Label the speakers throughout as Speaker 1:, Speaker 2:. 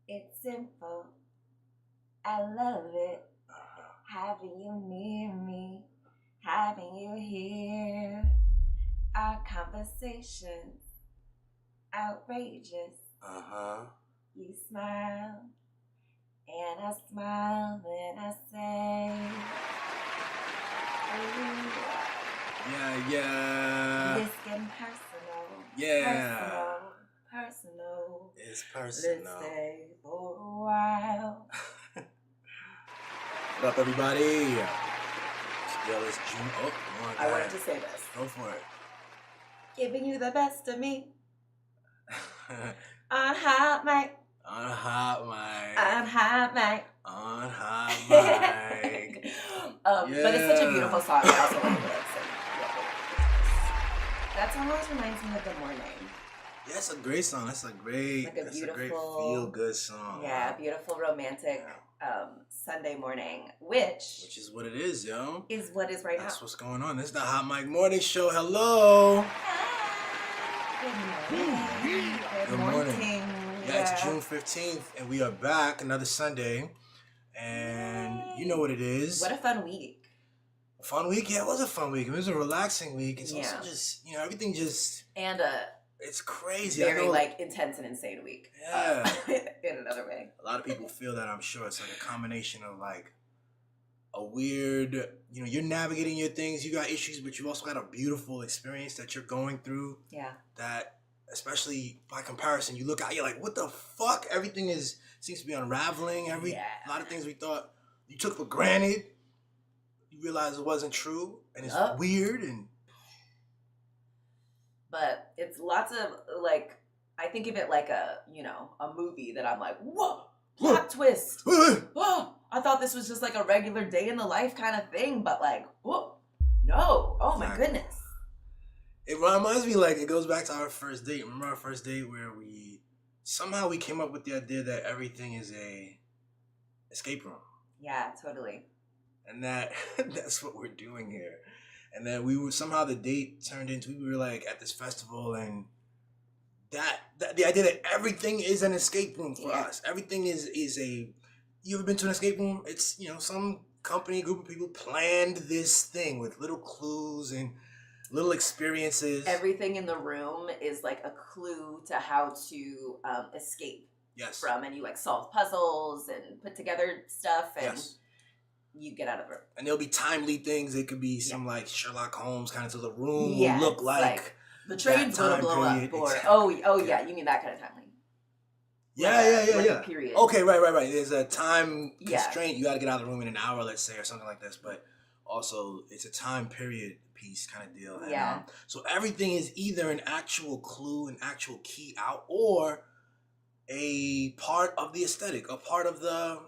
Speaker 1: It's simple. I love it. Having you near me, having you here. Our conversations outrageous. You smile, and I smile, and I say, ooh.
Speaker 2: Yeah.
Speaker 1: This getting personal.
Speaker 2: Yeah.
Speaker 1: Personal.
Speaker 2: It's personal.
Speaker 1: Let's stay for a while.
Speaker 2: What up, everybody? It's June. Oh,
Speaker 1: I wanted to say this.
Speaker 2: Go for it.
Speaker 1: Giving you the best of me. On hot mic.
Speaker 2: On hot mic.
Speaker 1: On hot mic.
Speaker 2: On hot mic.
Speaker 1: But it's such a beautiful song. I also like the lyrics. That song always reminds me of the morning.
Speaker 2: Yeah, it's a great song. That's a great feel-good song.
Speaker 1: Yeah, beautiful romantic Sunday morning, which
Speaker 2: is what it is, yo.
Speaker 1: Is what is right now.
Speaker 2: That's what's going on. This is the Hot Mic Morning Show. Hello.
Speaker 1: Good morning.
Speaker 2: Yeah, it's June 15th, and we are back another Sunday. And you know what it is.
Speaker 1: What a fun week.
Speaker 2: A fun week? Yeah, it was a fun week. It was a relaxing week. It's also just, everything just...
Speaker 1: And
Speaker 2: it's crazy.
Speaker 1: Very intense and insane week.
Speaker 2: Yeah.
Speaker 1: In another way.
Speaker 2: A lot of people feel that, I'm sure. It's like a combination of like a weird, you're navigating your things, you got issues, but you also got a beautiful experience that you're going through.
Speaker 1: Yeah.
Speaker 2: That, especially by comparison, you look out, you're like, what the fuck? Everything seems to be unraveling. A lot of things we thought you took for granted, you realize it wasn't true, and it's weird.
Speaker 1: But it's lots of, I think of it like a movie that I'm like, whoa, plot twist. Oh, I thought this was just like a regular day in the life kind of thing, but whoa, no. Oh my goodness.
Speaker 2: It reminds me, it goes back to our first date. Remember our first date where we came up with the idea that everything is a escape room.
Speaker 1: Yeah, totally.
Speaker 2: And that's what we're doing here. And then somehow the date turned into, we were at this festival, and that the idea that everything is an escape room for us. Everything is you ever been to an escape room? It's, some group of people planned this thing with little clues and little experiences.
Speaker 1: Everything in the room is a clue to how to escape from, and you solve puzzles and put together stuff, and you get out of the room. And
Speaker 2: there'll be timely things. It could be some Sherlock Holmes kind of, so the room will look like
Speaker 1: the train's gonna blow up, or yeah, you mean that kind of timely.
Speaker 2: Yeah.
Speaker 1: Period.
Speaker 2: Okay, right. There's a time constraint. You got to get out of the room in an hour, let's say, or something like this. But also, it's a time period piece kind of deal. And, so everything is either an actual clue, an actual key out, or a part of the aesthetic, a part of the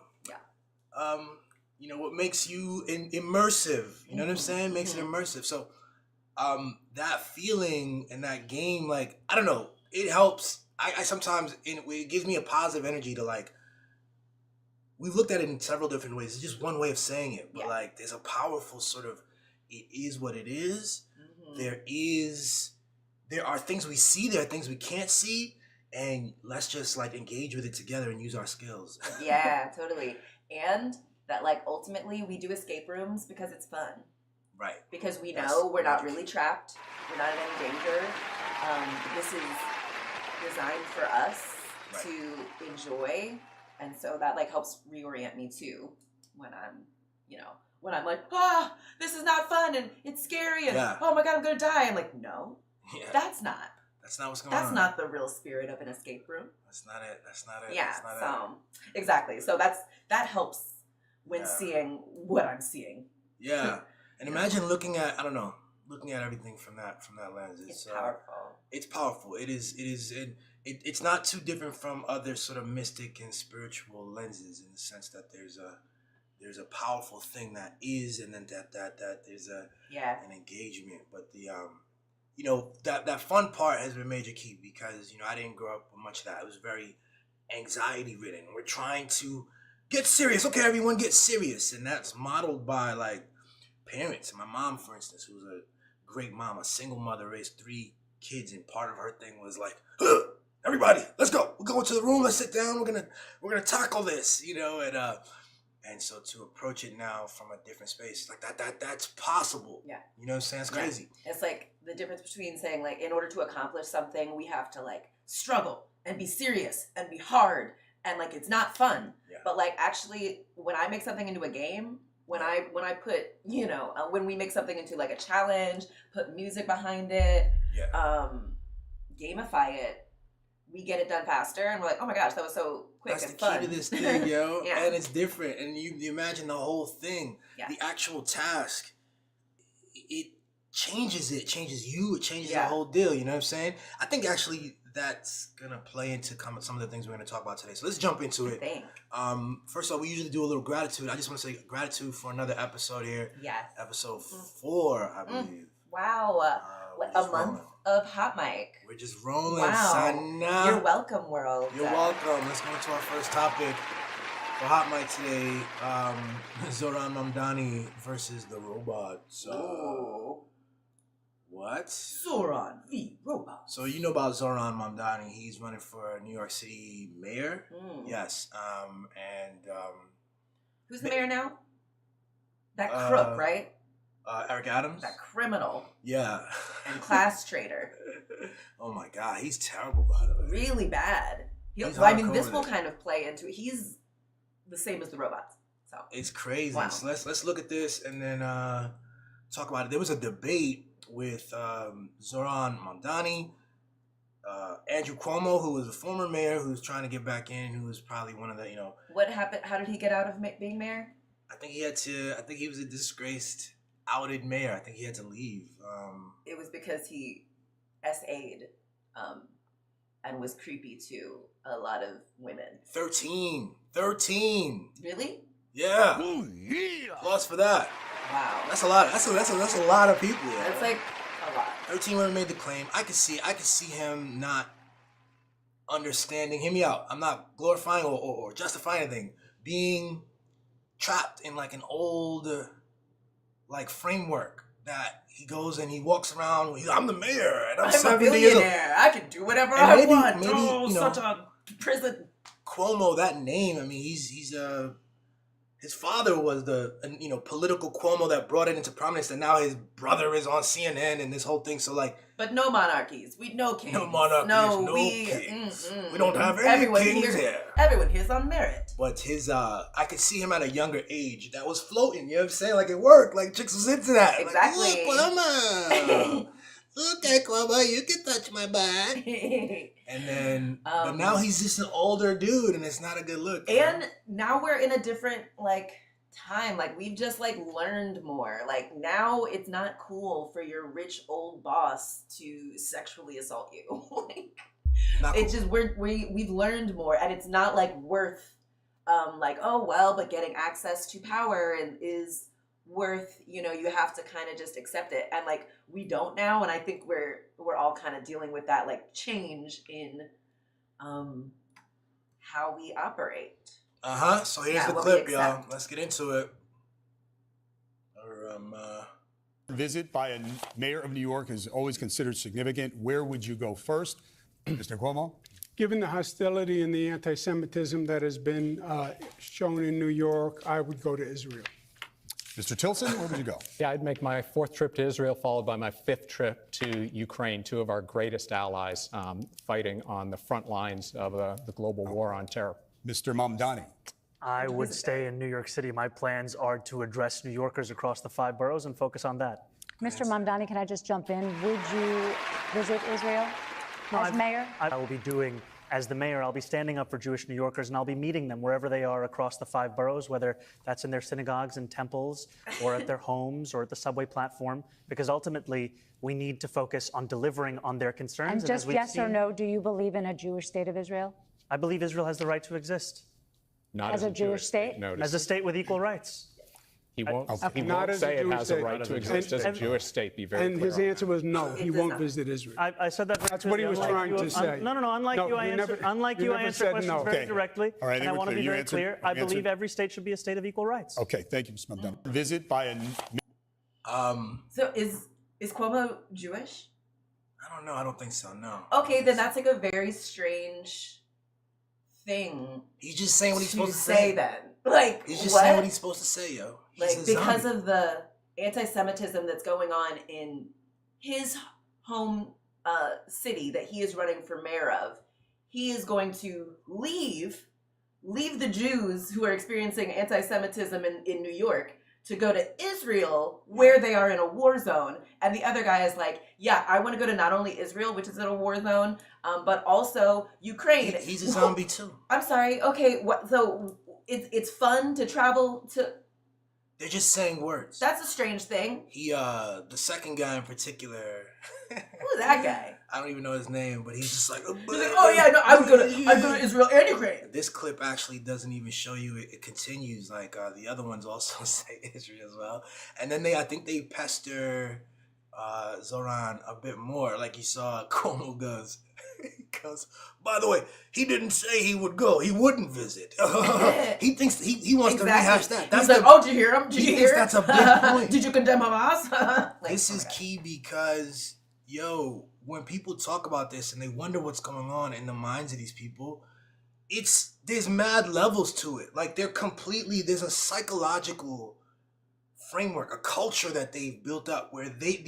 Speaker 2: what makes you immersive. You know what I'm saying? Makes it immersive. So that feeling and that game, I don't know, it helps. I sometimes, it gives me a positive energy to we've looked at it in several different ways. It's just one way of saying it. But there's a powerful sort of, it is what it is. There are things we see, there are things we can't see. And let's just engage with it together and use our skills.
Speaker 1: Yeah, totally. And that ultimately we do escape rooms because it's fun.
Speaker 2: Right.
Speaker 1: Because we know we're not really trapped. We're not in any danger. This is designed for us to enjoy. And so that helps reorient me too when I'm, when I'm this is not fun and it's scary and oh my God, I'm going to die. I'm no, that's not
Speaker 2: what's going on.
Speaker 1: That's not the real spirit of an escape room.
Speaker 2: That's not it.
Speaker 1: Yeah. Exactly. So that helps when seeing what I'm seeing.
Speaker 2: Yeah. And imagine looking at everything from that lens.
Speaker 1: It's powerful.
Speaker 2: It's powerful. It is. It's not too different from other sort of mystic and spiritual lenses, in the sense that there's a powerful thing that is, and then that there's an engagement. But the that fun part has been major key, because I didn't grow up with much of that. It was very anxiety ridden. We're trying to get serious. Okay, everyone get serious, and that's modeled by parents. My mom, for instance, who's a great mom, a single mother, raised 3 kids, and part of her thing was everybody, let's go. We're going to the room. Let's sit down. We're gonna tackle this, and so to approach it now from a different space, like that's possible.
Speaker 1: Yeah.
Speaker 2: You know what I'm saying? It's crazy.
Speaker 1: It's like the difference between saying like, in order to accomplish something, we have to like struggle and be serious and be hard and like it's not fun.
Speaker 2: Yeah.
Speaker 1: But like actually, when I make something into a game, when I put when we make something into like a challenge, put music behind it, gamify it, we get it done faster, and we're like, oh my gosh, that was so quick
Speaker 2: That's
Speaker 1: and
Speaker 2: the
Speaker 1: fun.
Speaker 2: key to this thing, yo.
Speaker 1: Yeah.
Speaker 2: And it's different. And you imagine the whole thing, the actual task, it changes you, it changes the whole deal, you know what I'm saying? I think actually that's going to play into some of the things we're going to talk about today. So let's jump into it. First of all, we usually do a little gratitude. I just want to say gratitude for another episode here.
Speaker 1: Yes.
Speaker 2: Episode 4, I believe.
Speaker 1: Wow. A month of Hot Mic.
Speaker 2: We're just rolling.
Speaker 1: Wow.
Speaker 2: Sana.
Speaker 1: You're welcome, world.
Speaker 2: You're welcome. Let's go into our first topic for Hot Mic today. Zohran Mamdani versus the robots. What?
Speaker 1: Zohran v. robots.
Speaker 2: So you know about Zohran Mamdani. He's running for New York City mayor. Yes.
Speaker 1: Who's the mayor now? That crook, right?
Speaker 2: Eric Adams?
Speaker 1: That criminal.
Speaker 2: Yeah.
Speaker 1: And class traitor.
Speaker 2: Oh my God, he's terrible, by the way.
Speaker 1: Really bad. This will kind of play into it. He's the same as the robots. So
Speaker 2: it's crazy.
Speaker 1: Wow.
Speaker 2: So let's look at this and then talk about it. There was a debate with Zohran Mamdani, Andrew Cuomo, who was a former mayor who's trying to get back in, who was probably one of the,
Speaker 1: What happened? How did he get out of being mayor?
Speaker 2: I think he was a disgraced, outed mayor. I think he had to leave.
Speaker 1: It was because he SA'd and was creepy to a lot of women.
Speaker 2: 13.
Speaker 1: Really?
Speaker 2: Yeah.
Speaker 3: Ooh, yeah.
Speaker 2: Plus for that.
Speaker 1: Wow.
Speaker 2: That's a lot. That's a lot of people. Yeah.
Speaker 1: That's like a lot.
Speaker 2: 13 women made the claim. I could see him not understanding. Hear me out. I'm not glorifying or justifying anything. Being trapped in like an old like framework that he goes and he walks around. I'm the mayor and I'm
Speaker 1: a billionaire. I can do whatever I want.
Speaker 2: Maybe
Speaker 1: such a prison.
Speaker 2: Cuomo, that name. I mean, he's his father was the political Cuomo that brought it into prominence, and now his brother is on CNN and this whole thing. So like,
Speaker 1: but no monarchies. No kings.
Speaker 2: No monarchies. No kings. We don't have any kings here.
Speaker 1: Everyone here's on merit.
Speaker 2: But his I could see him at a younger age that was floating. You know what I'm saying? Like it worked. Like chicks was into that.
Speaker 1: Exactly.
Speaker 2: Like, look, Cuomo. Okay, Cuomo, you can touch my butt. And then, but now he's just an older dude, and it's not a good look.
Speaker 1: And now we're in a different time. Like we've just learned more. Like now it's not cool for your rich old boss to sexually assault you. It's just we've learned more, and it's not worth but getting access to power is worth, you have to kind of just accept it, and we don't now, and I think we're all kind of dealing with that change in how we operate.
Speaker 2: So here's the clip, y'all. Let's get into it.
Speaker 3: Visit by a mayor of New York is always considered significant. Where would you go first, Mr. Cuomo?
Speaker 4: Given the hostility and the anti-Semitism that has been shown in New York, I would go to Israel.
Speaker 3: Mr. Tilson, where would you go?
Speaker 5: Yeah, I'd make my 4th trip to Israel, followed by my 5th trip to Ukraine, 2 of our greatest allies fighting on the front lines of the global war on terror.
Speaker 3: Mr. Mamdani.
Speaker 6: I would stay in New York City. My plans are to address New Yorkers across the 5 boroughs and focus on that.
Speaker 7: Mr. Mamdani, can I just jump in? Would you visit Israel as mayor?
Speaker 6: I will be doing, as the mayor, I'll be standing up for Jewish New Yorkers, and I'll be meeting them wherever they are across the 5 boroughs, whether that's in their synagogues and temples or at their homes or at the subway platform, because ultimately we need to focus on delivering on their concerns.
Speaker 7: And just yes or no, do you believe in a Jewish state of Israel?
Speaker 6: I believe Israel has the right to exist.
Speaker 5: Not
Speaker 7: as a Jewish state?
Speaker 6: As a state with equal rights.
Speaker 5: He won't,
Speaker 4: Okay.
Speaker 5: he
Speaker 4: Not
Speaker 5: won't
Speaker 4: as a
Speaker 5: say it
Speaker 4: Jewish
Speaker 5: has
Speaker 4: state.
Speaker 5: a right to exist as a Jewish state. Be very
Speaker 4: And
Speaker 5: clear
Speaker 4: his
Speaker 5: on
Speaker 4: answer
Speaker 5: that.
Speaker 4: was no, he won't visit Israel.
Speaker 6: I said that.
Speaker 4: That's what he was trying to say.
Speaker 6: No. Unlike
Speaker 4: No,
Speaker 6: you, I
Speaker 4: you
Speaker 6: answer.
Speaker 4: never-
Speaker 6: Unlike
Speaker 4: you
Speaker 6: you, I
Speaker 4: never
Speaker 6: answer
Speaker 4: said
Speaker 6: questions
Speaker 4: no.
Speaker 6: very
Speaker 3: Okay.
Speaker 6: directly,
Speaker 3: All right,
Speaker 6: and I want to be
Speaker 3: you
Speaker 6: very
Speaker 3: answered-
Speaker 6: clear.
Speaker 3: you
Speaker 6: I believe
Speaker 3: answered.
Speaker 6: every state should be a state of equal rights.
Speaker 3: Okay, thank you, Mr. Mamdani. Visit by a...
Speaker 1: So is Cuomo Jewish?
Speaker 2: I don't know. I don't think so. No.
Speaker 1: Okay, then that's like a very strange thing.
Speaker 2: He's just saying what he's
Speaker 1: to
Speaker 2: supposed to
Speaker 1: say. Then, like,
Speaker 2: He's just
Speaker 1: what?
Speaker 2: saying what he's supposed to say, yo. He's
Speaker 1: Like,
Speaker 2: a
Speaker 1: because
Speaker 2: zombie.
Speaker 1: of the anti-Semitism that's going on in his home city that he is running for mayor of, he is going to leave the Jews who are experiencing anti-Semitism in New York to go to Israel, where they are in a war zone. And the other guy is like, yeah, I want to go to not only Israel, which is in a war zone, but also Ukraine.
Speaker 2: He's a zombie too.
Speaker 1: I'm sorry. Okay, so it's fun to travel to.
Speaker 2: They're just saying words.
Speaker 1: That's a strange thing.
Speaker 2: He, the second guy in particular.
Speaker 1: Who's that guy?
Speaker 2: I don't even know his name, but he's just like,
Speaker 1: He's like, oh yeah, no, I'd go to Israel and Ukraine.
Speaker 2: This clip actually doesn't even show you. It continues. Like the other ones also say Israel as well, and then I think they pester Zohran a bit more. Like you saw Cuomo goes. He goes, by the way, he didn't say he would go. He wouldn't visit. He thinks he wants to rehash that.
Speaker 1: He's like, oh, did you hear him? Did you hear?
Speaker 2: That's a big point.
Speaker 1: Did you condemn Hamas? Like,
Speaker 2: this is key because, yo, when people talk about this and they wonder what's going on in the minds of these people, there's mad levels to it. Like there's a psychological framework, a culture that they've built up where the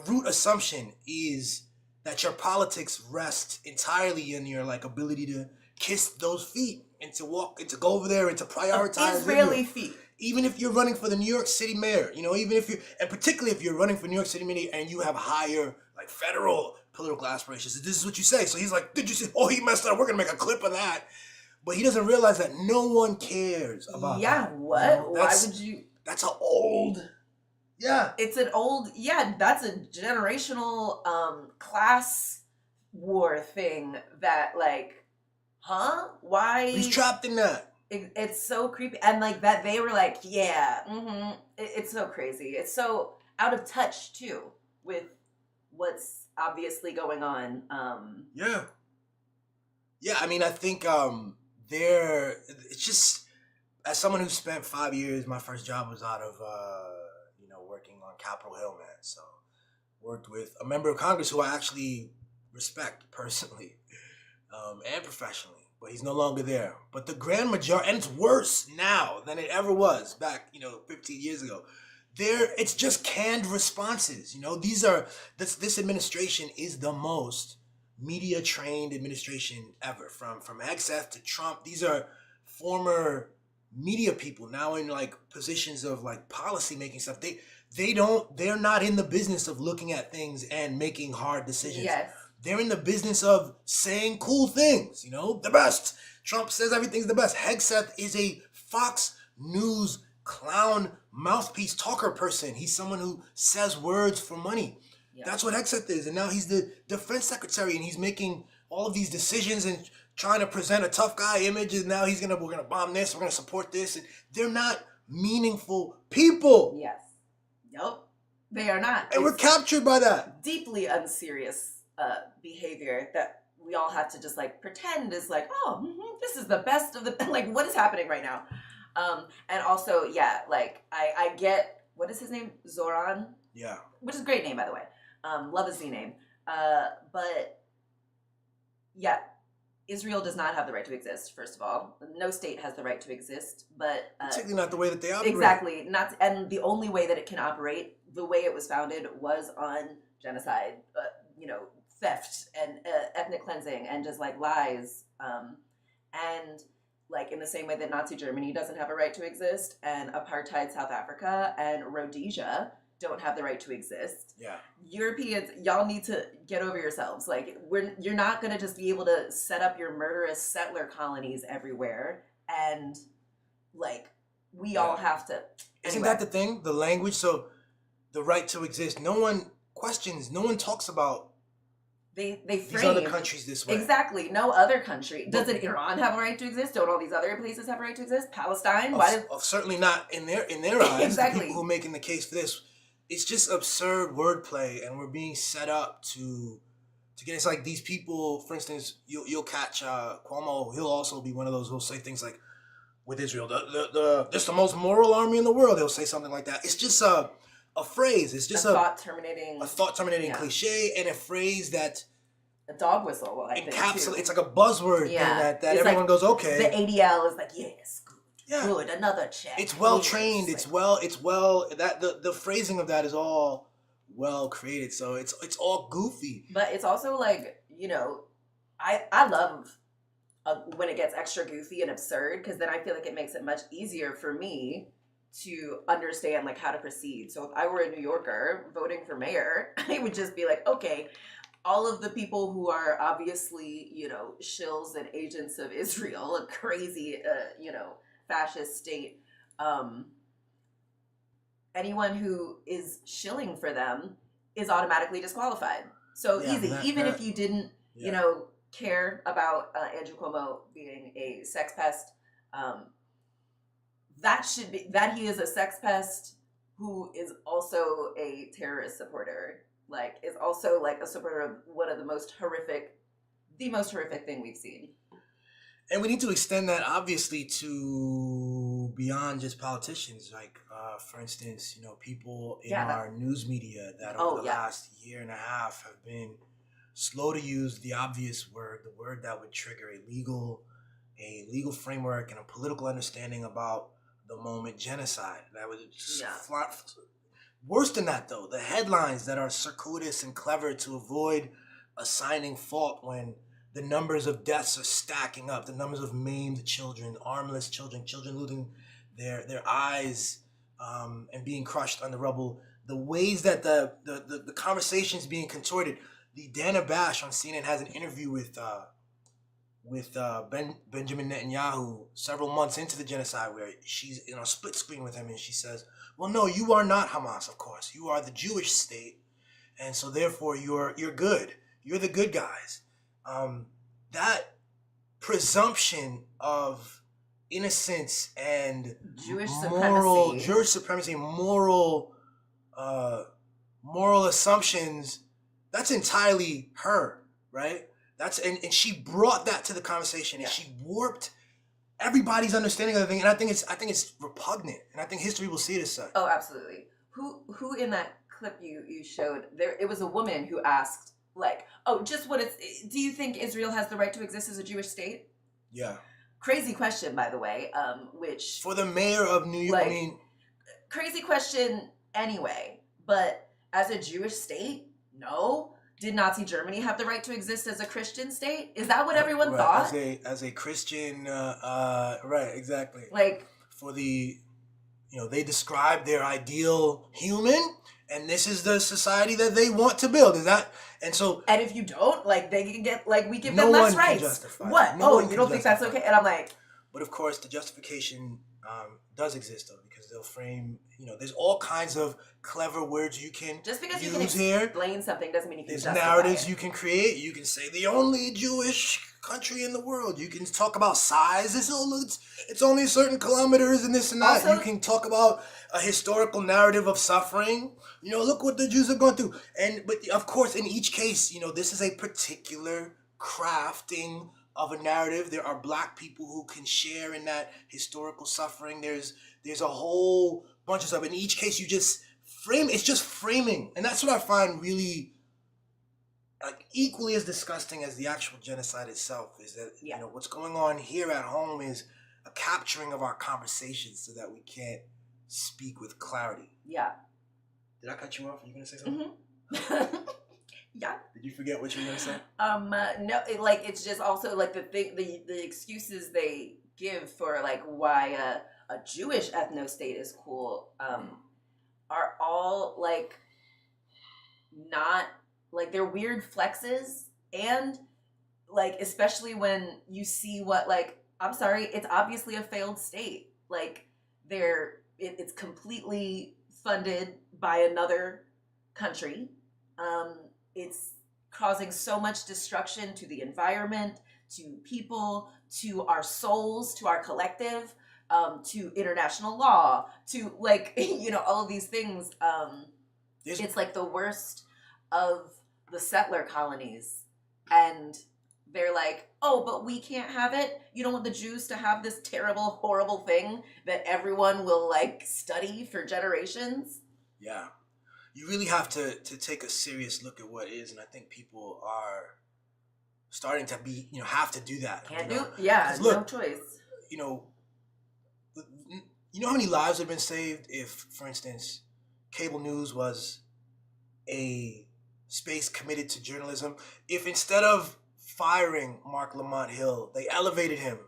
Speaker 2: root assumption is that your politics rest entirely in your like ability to kiss those feet and to walk and to go over there and to prioritize
Speaker 1: Israeli feet.
Speaker 2: Even if you're running for the New York City mayor, even if and particularly if you're running for New York City mayor and you have higher like federal political aspirations, this is what you say. So he's like, did you see? Oh, he messed up. We're gonna make a clip of that. But he doesn't realize that no one cares about that.
Speaker 1: Yeah, what? Why would you?
Speaker 2: That's an old. Yeah.
Speaker 1: It's an old, that's a generational class war thing that like, huh? Why?
Speaker 2: He's trapped in that.
Speaker 1: It's so creepy. And like that they were like, it's so crazy. It's so out of touch too with what's obviously going on.
Speaker 2: Yeah, I mean, I think it's just, as someone who spent 5 years, my first job was out of working on Capitol Hill, man. So worked with a member of Congress who I actually respect personally and professionally, but he's no longer there. But the grand majority, and it's worse now than it ever was back 15 years ago. It's just canned responses. This administration is the most media trained administration ever, from Hegseth to Trump. These are former media people now in like positions of like policy making stuff. They're not in the business of looking at things and making hard decisions.
Speaker 1: Yes.
Speaker 2: They're in the business of saying cool things, the best. Trump says everything's the best. Hegseth is a Fox News clown mouthpiece talker person. He's someone who says words for money. Yeah. That's what Hegseth is. And now he's the defense secretary and he's making all of these decisions and trying to present a tough guy image. And now we're gonna bomb this, we're gonna support this. And they're not meaningful people.
Speaker 1: Yes. Nope. They are not.
Speaker 2: And we're captured by that.
Speaker 1: Deeply unserious behavior that we all have to just like pretend is like, this is the best of the, like, what is happening right now? And also, like I get, what is his name? Zohran?
Speaker 2: Yeah.
Speaker 1: Which is a great name, by the way. Love a Z name. But yeah, Israel does not have the right to exist, first of all. No state has the right to exist, but
Speaker 2: particularly not the way that they operate.
Speaker 1: Exactly. And the only way that it can operate, the way it was founded, was on genocide, theft and ethnic cleansing and just like lies. And like in the same way that Nazi Germany doesn't have a right to exist, and apartheid South Africa and Rhodesia don't have the right to exist.
Speaker 2: Yeah.
Speaker 1: Europeans, y'all need to get over yourselves. Like you're not going to just be able to set up your murderous settler colonies everywhere, and like we all have to.
Speaker 2: Isn't that the thing? The language. So the right to exist. No one questions. No one talks about.
Speaker 1: They frame
Speaker 2: these other countries this way.
Speaker 1: Exactly. No other country. Doesn't Iran have a right to exist? Don't all these other places have a right to exist? Palestine?
Speaker 2: Certainly not in their eyes.
Speaker 1: Exactly.
Speaker 2: The people who are making the case for this. It's just absurd wordplay, and we're being set up to get. It's like these people, for instance, you'll catch Cuomo. He'll also be one of those who'll say things like, "With Israel, this the most moral army in the world." He'll say something like that. It's just a phrase. It's just
Speaker 1: a thought terminating yeah.
Speaker 2: cliche, and a phrase that
Speaker 1: a dog whistle. I think,
Speaker 2: encapsulates.
Speaker 1: too.
Speaker 2: It's like a buzzword thing that
Speaker 1: It's
Speaker 2: everyone
Speaker 1: like
Speaker 2: goes, okay.
Speaker 1: The ADL is like, yes, good,
Speaker 2: Yeah.
Speaker 1: good, another check.
Speaker 2: It's well
Speaker 1: yes.
Speaker 2: trained.
Speaker 1: Like,
Speaker 2: It's well that the phrasing of that is all well created. So it's all goofy.
Speaker 1: But it's also like, you know, I love when it gets extra goofy and absurd, because then I feel like it makes it much easier for me to understand like how to proceed. So if I were a New Yorker voting for mayor, I would just be like, okay, all of the people who are obviously, you know, shills and agents of Israel, a crazy, you know, fascist state, anyone who is shilling for them is automatically disqualified. So easy. Even if you didn't, you know, care about Andrew Cuomo being a sex pest, that should be, that he is a sex pest who is also a terrorist supporter, like is also like a supporter of one of the most horrific thing we've seen.
Speaker 2: And we need to extend that obviously to beyond just politicians. Like, for instance, you know, people in our news media that over the last year and a half have been slow to use the obvious word, the word that would trigger a legal framework and a political understanding about the moment, genocide. That would worse than that, though, the headlines that are circuitous and clever to avoid assigning fault when the numbers of deaths are stacking up, the numbers of maimed children, armless children, children losing their eyes and being crushed on the rubble, the ways that the conversation's being contorted. The Dana Bash on CNN has an interview with Benjamin Netanyahu several months into the genocide, where she's in a split screen with him, and she says, "Well, no, you are not Hamas. Of course, you are the Jewish state, and so therefore you're good. You're the good guys." That presumption of innocence and
Speaker 1: Jewish
Speaker 2: supremacy, moral assumptions. That's entirely her, right? And she brought that to the conversation, and she warped everybody's understanding of the thing. And I think it's repugnant, and I think history will see it as such.
Speaker 1: Oh, absolutely. Who in that clip you showed there? It was a woman who asked, like, "Oh, just what it's? Do you think Israel has the right to exist as a Jewish state?"
Speaker 2: Yeah.
Speaker 1: Crazy question, by the way. Which
Speaker 2: for the mayor of New York,
Speaker 1: like,
Speaker 2: I mean,
Speaker 1: crazy question anyway. But as a Jewish state, no. Did Nazi Germany have the right to exist as a Christian state? Is that what everyone thought?
Speaker 2: As a Christian, right, exactly.
Speaker 1: Like,
Speaker 2: for the, you know, they describe their ideal human, and this is the society that they want to build. Is that, and so,
Speaker 1: and if you don't, like, they can get, like, we give
Speaker 2: no
Speaker 1: them less
Speaker 2: one can
Speaker 1: rights.
Speaker 2: justify
Speaker 1: What?
Speaker 2: No
Speaker 1: you don't think that's okay? And I'm like,
Speaker 2: but of course, the justification does exist, though, because they'll frame, you know, there's all kinds of clever words you can
Speaker 1: just because you
Speaker 2: use
Speaker 1: can explain something doesn't mean you can
Speaker 2: There's
Speaker 1: justify
Speaker 2: narratives
Speaker 1: it.
Speaker 2: you can create. You can say the only Jewish country in the world. You can talk about size. It's only certain kilometers and this and that.
Speaker 1: Also,
Speaker 2: you can talk about a historical narrative of suffering. You know, look what the Jews have gone through. But of course, in each case, you know, this is a particular crafting of a narrative. There are Black people who can share in that historical suffering. There's a whole bunch of stuff. In each case, you just frame. It's just framing, and that's what I find really like equally as disgusting as the actual genocide itself. Is that you know what's going on here at home is a capturing of our conversations so that we can't speak with clarity.
Speaker 1: Yeah.
Speaker 2: Did I cut you off? Are you gonna say something?
Speaker 1: Mm-hmm. Yeah.
Speaker 2: Did you forget what you were gonna say?
Speaker 1: No, it's just also like the excuses they give for like why a Jewish ethno state is cool are all like not like they're weird flexes, and like especially when you see what like I'm sorry, it's obviously a failed state. Like it's completely funded by another country. It's causing so much destruction to the environment, to people, to our souls, to our collective, to international law, to like, you know, all of these things. It's like the worst of the settler colonies. And they're like, oh, but we can't have it. You don't want the Jews to have this terrible, horrible thing that everyone will like study for generations.
Speaker 2: Yeah. you really have to take a serious look at what is, and I think people are starting to be, have to do that.
Speaker 1: Can't
Speaker 2: you know?
Speaker 1: do, yeah,
Speaker 2: 'Cause look,
Speaker 1: no choice.
Speaker 2: You know how many lives have been saved if, for instance, cable news was a space committed to journalism? If instead of firing Mark Lamont Hill, they elevated him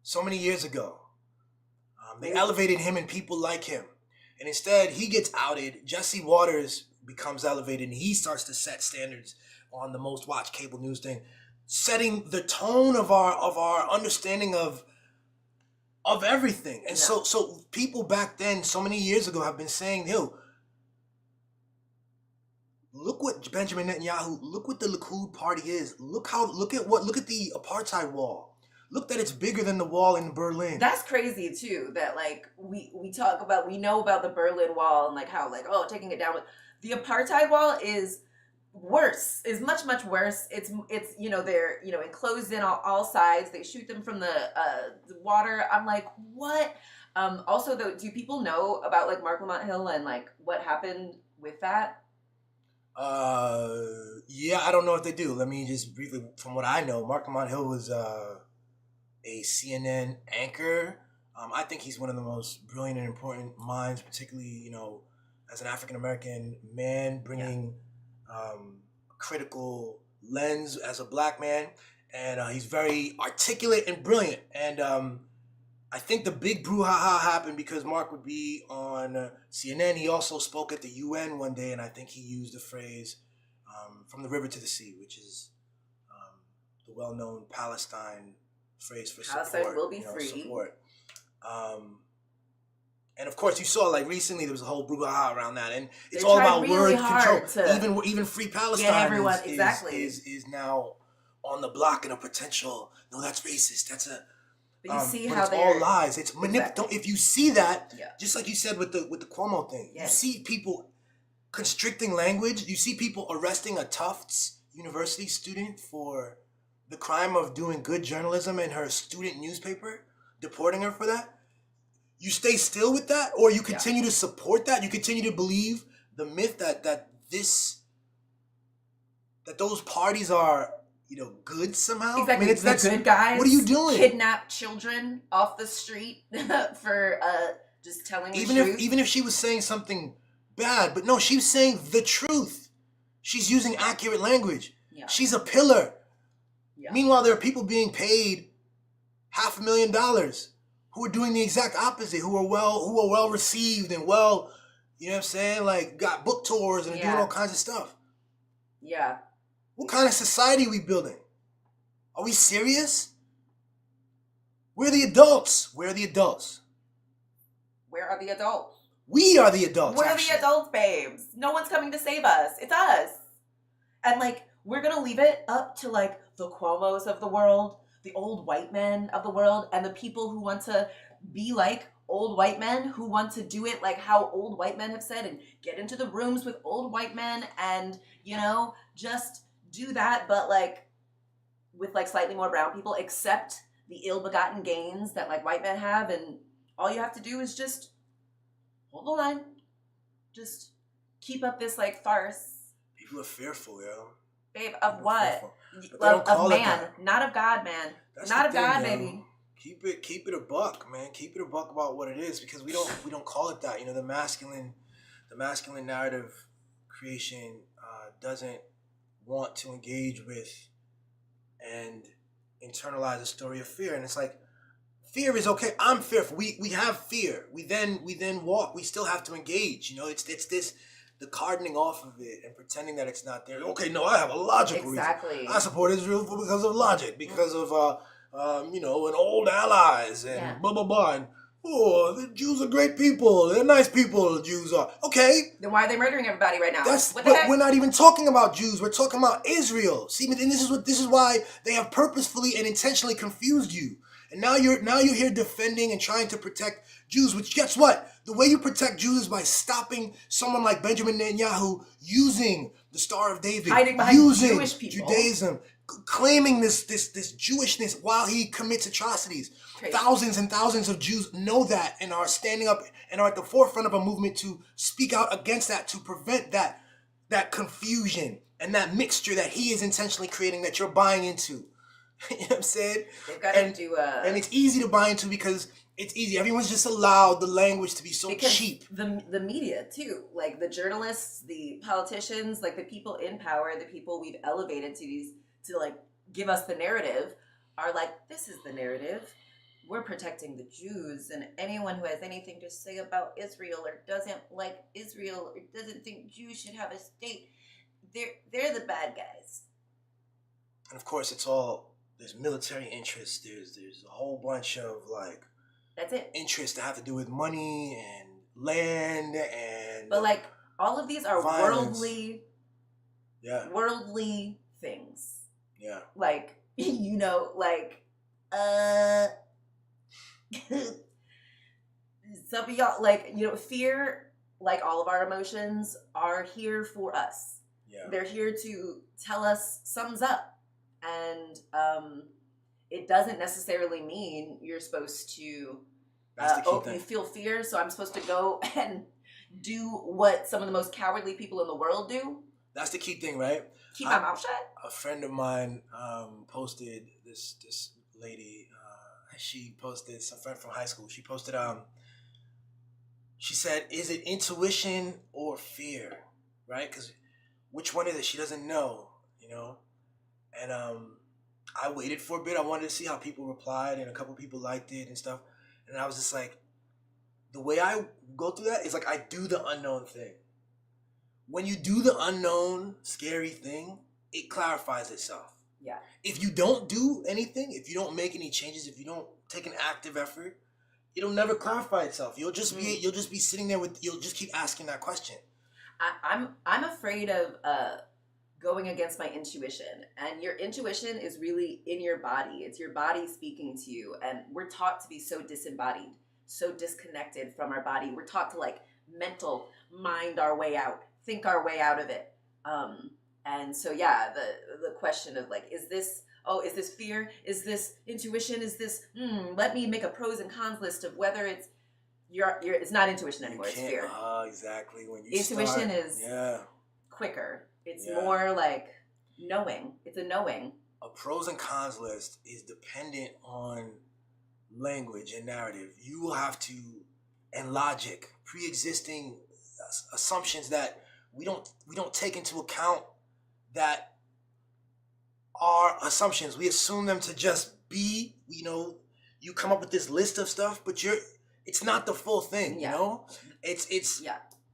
Speaker 2: so many years ago. They elevated him and people like him. And instead, he gets outed. Jesse Waters becomes elevated, and he starts to set standards on the most watched cable news thing, setting the tone of our understanding of everything. And so people back then, so many years ago, have been saying, yo, look what Benjamin Netanyahu, look what the Likud party is. Look at the apartheid wall. Look that it's bigger than the wall in Berlin.
Speaker 1: That's crazy too, that like we know about the Berlin Wall and like how like, oh, taking it down. The apartheid wall is worse, is much, much worse. It's they're, enclosed in all sides. They shoot them from the water. I'm like, what? Also though, do people know about like Mark Lamont Hill and like what happened with that?
Speaker 2: Yeah, I don't know if they do. Let me just briefly, from what I know, Mark Lamont Hill was a CNN anchor. I think he's one of the most brilliant and important minds, particularly, as an African-American man, bringing critical lens as a black man. And he's very articulate and brilliant. And I think the big brouhaha happened because Mark would be on CNN. He also spoke at the UN one day, and I think he used the phrase from the river to the sea, which is the well-known Palestine phrase for support.
Speaker 1: Palestine will be free.
Speaker 2: Support. And of course, you saw like recently there was a whole brouhaha around that, and it's all about
Speaker 1: really
Speaker 2: word control. Even Free Palestine is now on the block in a potential. No, that's racist. That's a.
Speaker 1: But you see
Speaker 2: but
Speaker 1: how
Speaker 2: it's
Speaker 1: they're
Speaker 2: all lies. It's If you see that,
Speaker 1: Yeah.
Speaker 2: just like you said with the Cuomo thing,
Speaker 1: Yes.
Speaker 2: you see people constricting language. You see people arresting a Tufts University student for the crime of doing good journalism in her student newspaper, deporting her for that. You stay still with that, or you continue to support that. You continue to believe the myth that those parties are, good somehow.
Speaker 1: Exactly.
Speaker 2: I mean,
Speaker 1: It's the good guys.
Speaker 2: What are you doing?
Speaker 1: Kidnap children off the street for just telling the truth.
Speaker 2: Even if she was saying something bad, but no, she was saying the truth. She's using accurate language.
Speaker 1: Yeah.
Speaker 2: She's a pillar.
Speaker 1: Yeah.
Speaker 2: Meanwhile, there are people being paid $500,000 who are doing the exact opposite, who are well received and well, you know what I'm saying, like got book tours and doing all kinds of stuff.
Speaker 1: Yeah.
Speaker 2: What kind of society are we building? Are we serious? We're the adults. Where are the adults?
Speaker 1: Where are the adults?
Speaker 2: We are the adults.
Speaker 1: We're
Speaker 2: actually.
Speaker 1: the adults, babes. No one's coming to save us. It's us. And like, we're gonna leave it up to like the Cuomos of the world, the old white men of the world, and the people who want to be like old white men, who want to do it like how old white men have said and get into the rooms with old white men and, just do that, but like with like slightly more brown people, accept the ill-begotten gains that like white men have, and all you have to do is just hold the line. Just keep up this like farce.
Speaker 2: People are fearful, yo.
Speaker 1: Babe, of what?
Speaker 2: Of
Speaker 1: man, not of God, man.
Speaker 2: That's
Speaker 1: not
Speaker 2: the
Speaker 1: of
Speaker 2: thing,
Speaker 1: God,
Speaker 2: yo.
Speaker 1: baby.
Speaker 2: Keep it a buck, man. Keep it a buck about what it is, because we don't call it that. The masculine narrative creation doesn't want to engage with and internalize a story of fear. And it's like, fear is okay. I'm fearful. We have fear. We then walk. We still have to engage. It's this, the cardoning off of it and pretending that it's not there. Okay, no, I have a logical reason. I support Israel because of logic, because of an old allies and blah blah blah. And the Jews are great people. They're nice people. The Jews are. Okay.
Speaker 1: Then why are they murdering everybody right now?
Speaker 2: But we're not even talking about Jews. We're talking about Israel. See, and this is why they have purposefully and intentionally confused you. And now you're here defending and trying to protect Jews, which guess what? The way you protect Jews is by stopping someone like Benjamin Netanyahu using the Star of David,
Speaker 1: hiding behind
Speaker 2: using
Speaker 1: Jewish people.
Speaker 2: Judaism claiming this Jewishness while he commits atrocities.
Speaker 1: Crazy.
Speaker 2: Thousands and thousands of Jews know that and are standing up and are at the forefront of a movement to speak out against that, to prevent that confusion and that mixture that he is intentionally creating that you're buying into. You know what I'm saying?
Speaker 1: They've got to do
Speaker 2: and it's easy to buy into because it's easy. Everyone's just allowed the language to be so cheap.
Speaker 1: The media too, like the journalists, the politicians, like the people in power, the people we've elevated to like give us the narrative, are like, this is the narrative. We're protecting the Jews, and anyone who has anything to say about Israel or doesn't like Israel or doesn't think Jews should have a state, they're the bad guys.
Speaker 2: And of course, there's military interests. There's a whole bunch of like
Speaker 1: That's it.
Speaker 2: interests that have to do with money and land and.
Speaker 1: But like all of these are
Speaker 2: violence.
Speaker 1: worldly things.
Speaker 2: Yeah.
Speaker 1: Like some of y'all, like, fear, like all of our emotions, are here for us.
Speaker 2: Yeah.
Speaker 1: They're here to tell us something's up. And it doesn't necessarily mean you're supposed to,
Speaker 2: That's the key thing.
Speaker 1: you feel fear, so I'm supposed to go and do what some of the most cowardly people in the world do.
Speaker 2: That's the key thing, right?
Speaker 1: Keep my mouth shut.
Speaker 2: A friend of mine posted this lady. She posted, some friend from high school. She posted, she said, "Is it intuition or fear?" Right? Because which one is it? She doesn't know, And I waited for a bit. I wanted to see how people replied, and a couple people liked it and stuff. And I was just like, the way I go through that is like I do the unknown thing. When you do the unknown, scary thing, it clarifies itself.
Speaker 1: Yeah.
Speaker 2: If you don't do anything, if you don't make any changes, if you don't take an active effort, it'll never clarify itself. You'll just be sitting there you'll just keep asking that question.
Speaker 1: I'm afraid of going against my intuition, and your intuition is really in your body. It's your body speaking to you, and we're taught to be so disembodied, so disconnected from our body. We're taught to like mental mind our way out, think our way out of it. And so yeah, the question of like, is this fear? Is this intuition? Is this let me make a pros and cons list of whether it's it's not intuition anymore, it's fear.
Speaker 2: Exactly. When you
Speaker 1: intuition
Speaker 2: start,
Speaker 1: is quicker. It's more like knowing. It's a knowing.
Speaker 2: A pros and cons list is dependent on language and narrative. You will have to, and logic, pre-existing assumptions that we don't take into account, that are assumptions. We assume them to just be, you come up with this list of stuff, but it's not the full thing, It's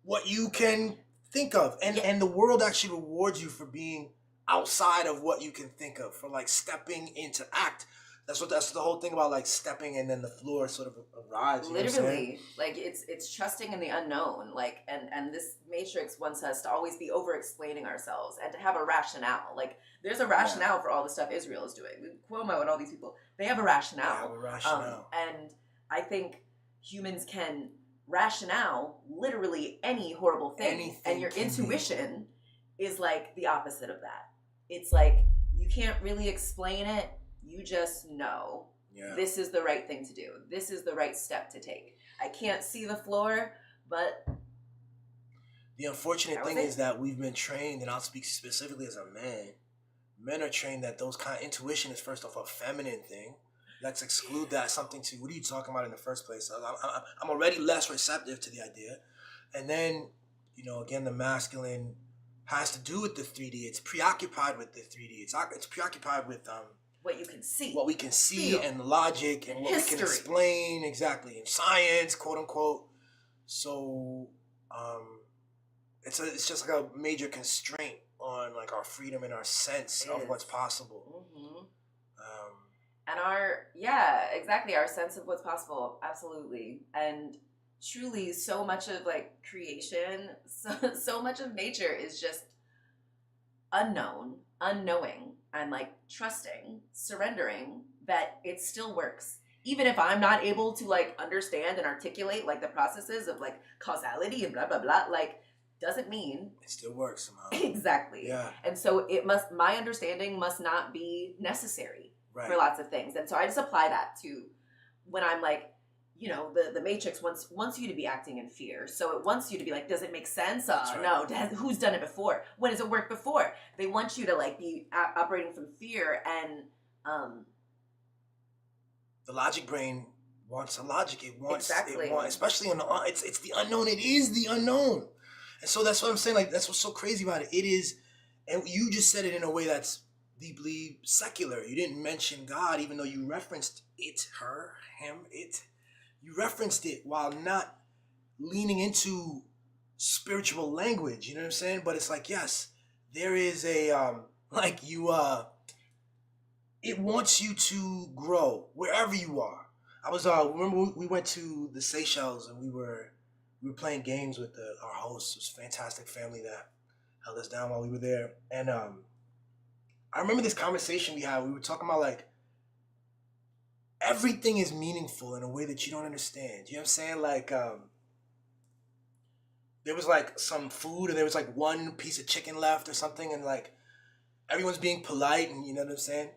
Speaker 2: what you can think of. And the world actually rewards you for being outside of what you can think of, for like stepping into act. That's the whole thing about like stepping, and then the floor sort of arrives.
Speaker 1: Literally, like it's trusting in the unknown. Like and this matrix wants us to always be over explaining ourselves and to have a rationale. Like there's a rationale for all the stuff Israel is doing. Cuomo and all these people, they have a rationale. And I think humans can rationale literally any horrible thing. And your intuition is like the opposite of that. It's like you can't really explain it. You just know this is the right thing to do. This is the right step to take. I can't see the floor, but
Speaker 2: the unfortunate thing is that we've been trained, and I'll speak specifically as a man. Men are trained that those kind of intuition is first off a feminine thing. Let's exclude that something to, what are you talking about in the first place? I'm already less receptive to the idea. And then, again, the masculine has to do with the 3D. It's preoccupied with the 3D. It's preoccupied with
Speaker 1: what you can see.
Speaker 2: What we can see, and logic, and what we can explain, exactly, and science, quote unquote. So it's just like a major constraint on like our freedom and our sense of what's possible.
Speaker 1: Mm-hmm. And our sense of what's possible, absolutely. And truly, so much of like creation, so much of nature is just unknowing, and like trusting, surrendering that it still works. Even if I'm not able to like understand and articulate like the processes of like causality and blah, blah, blah, like doesn't mean
Speaker 2: It still works somehow.
Speaker 1: exactly.
Speaker 2: Yeah.
Speaker 1: And so my understanding must not be necessary
Speaker 2: Right.
Speaker 1: for lots of things. And so I just apply that to when I'm like, you know, the Matrix wants you to be acting in fear. So it wants you to be like, does it make sense?
Speaker 2: Right.
Speaker 1: No. Who's done it before? When has it worked before? They want you to like be operating from fear, and
Speaker 2: the logic brain wants a logic. It wants,
Speaker 1: Exactly.
Speaker 2: it wants, especially on the, it's the unknown. It is the unknown. And so that's what I'm saying. Like, that's what's so crazy about it. It is, and you just said it in a way that's deeply secular. You didn't mention God, even though you referenced it, her, him, it. You referenced it while not leaning into spiritual language. You know what I'm saying? But it's like, yes, there is a, like you, it wants you to grow wherever you are. I was remember we went to the Seychelles and we were playing games with our hosts. It was a fantastic family that held us down while we were there. And I remember this conversation we had. We were talking about like everything is meaningful in a way that you don't understand. You know what I'm saying? Like there was like some food and there was like one piece of chicken left or something, and like everyone's being polite, and you know what I'm saying?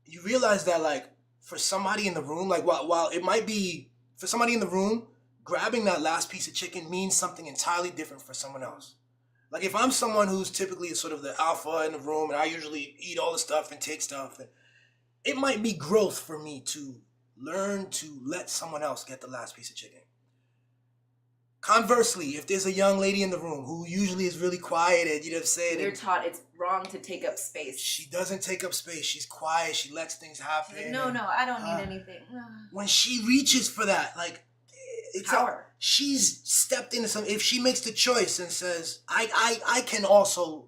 Speaker 2: You realize that like for somebody in the room, like while it might be for somebody in the room, grabbing that last piece of chicken means something entirely different for someone else. Like if I'm someone who's typically sort of the alpha in the room and I usually eat all the stuff and take stuff, it might be growth for me to learn to let someone else get the last piece of chicken. Conversely, if there's a young lady in the room who usually is really quiet and, you know what I'm saying?
Speaker 1: you're taught it's wrong to take up space.
Speaker 2: She doesn't take up space. She's quiet. She lets things happen.
Speaker 1: She's like, no, I don't need anything.
Speaker 2: When she reaches for that, like, it's
Speaker 1: Power.
Speaker 2: She's stepped into some. If she makes the choice and says, I can also.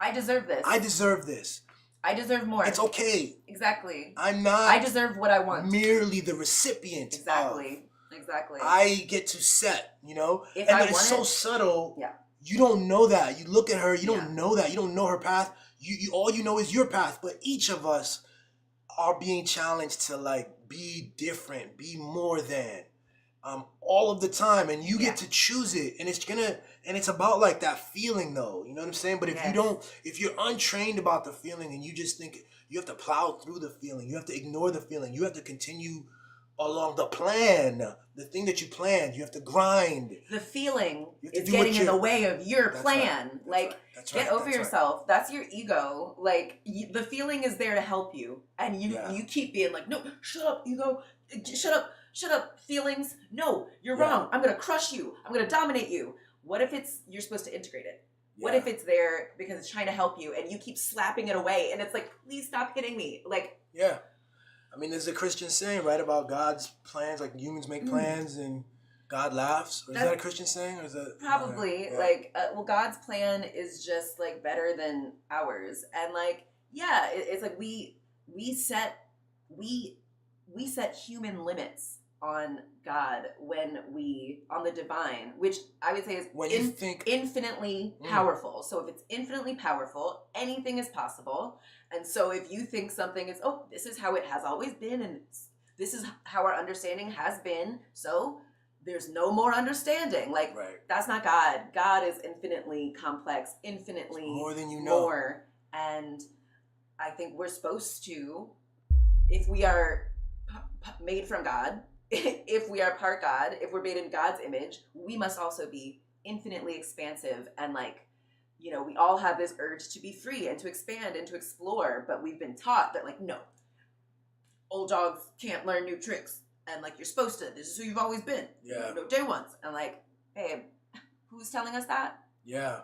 Speaker 1: I deserve this.
Speaker 2: I deserve this.
Speaker 1: I deserve more.
Speaker 2: It's okay.
Speaker 1: Exactly.
Speaker 2: I'm not.
Speaker 1: I deserve what I want.
Speaker 2: Merely the recipient.
Speaker 1: Exactly.
Speaker 2: I get to set, you know?
Speaker 1: If
Speaker 2: and
Speaker 1: I
Speaker 2: it's so
Speaker 1: want it-
Speaker 2: subtle.
Speaker 1: Yeah.
Speaker 2: You don't know that. You look at her, you don't
Speaker 1: Yeah.
Speaker 2: know that. You don't know her path. You all you know is your path. But each of us are being challenged to like be different, be more than all of the time. And you get to choose it. And it's about like that feeling though. You know what I'm saying? But if you're untrained about the feeling and you just think you have to plow through the feeling, you have to ignore the feeling, you have to continue along the plan, the thing that you planned, you have to grind.
Speaker 1: The feeling
Speaker 2: You have to
Speaker 1: is
Speaker 2: do
Speaker 1: getting
Speaker 2: what
Speaker 1: in the
Speaker 2: you-
Speaker 1: way of your
Speaker 2: That's
Speaker 1: plan.
Speaker 2: right. That's right.
Speaker 1: Get over yourself. That's your ego. Like, the feeling is there to help you. And you keep being like, no, shut up, ego. Shut up, feelings. No, you're wrong. I'm going to crush you. I'm going to dominate you. What if you're supposed to integrate it? What if it's there because it's trying to help you and you keep slapping it away and it's like, please stop hitting me. Like,
Speaker 2: yeah. I mean, there's a Christian saying, right, about God's plans, like humans make plans and God laughs. Or is that a Christian saying? Or is that
Speaker 1: probably. God's plan is just like better than ours. And like, it's like we set human limits on God on the divine, which I would say is infinitely powerful. So if it's infinitely powerful, anything is possible. And so if you think something is, this is how it has always been, and this is how our understanding has been, so there's no more understanding. Like, that's not God. God is infinitely complex, infinitely
Speaker 2: more than you know.
Speaker 1: More. And I think we're supposed to, if we are made from God, if we are part God, if we're made in God's image, we must also be infinitely expansive and like, you know, we all have this urge to be free and to expand and to explore, but we've been taught that like, no, old dogs can't learn new tricks. And like, you're supposed to, this is who you've always been.
Speaker 2: Yeah.
Speaker 1: No day ones. And like, hey, who's telling us that?
Speaker 2: Yeah.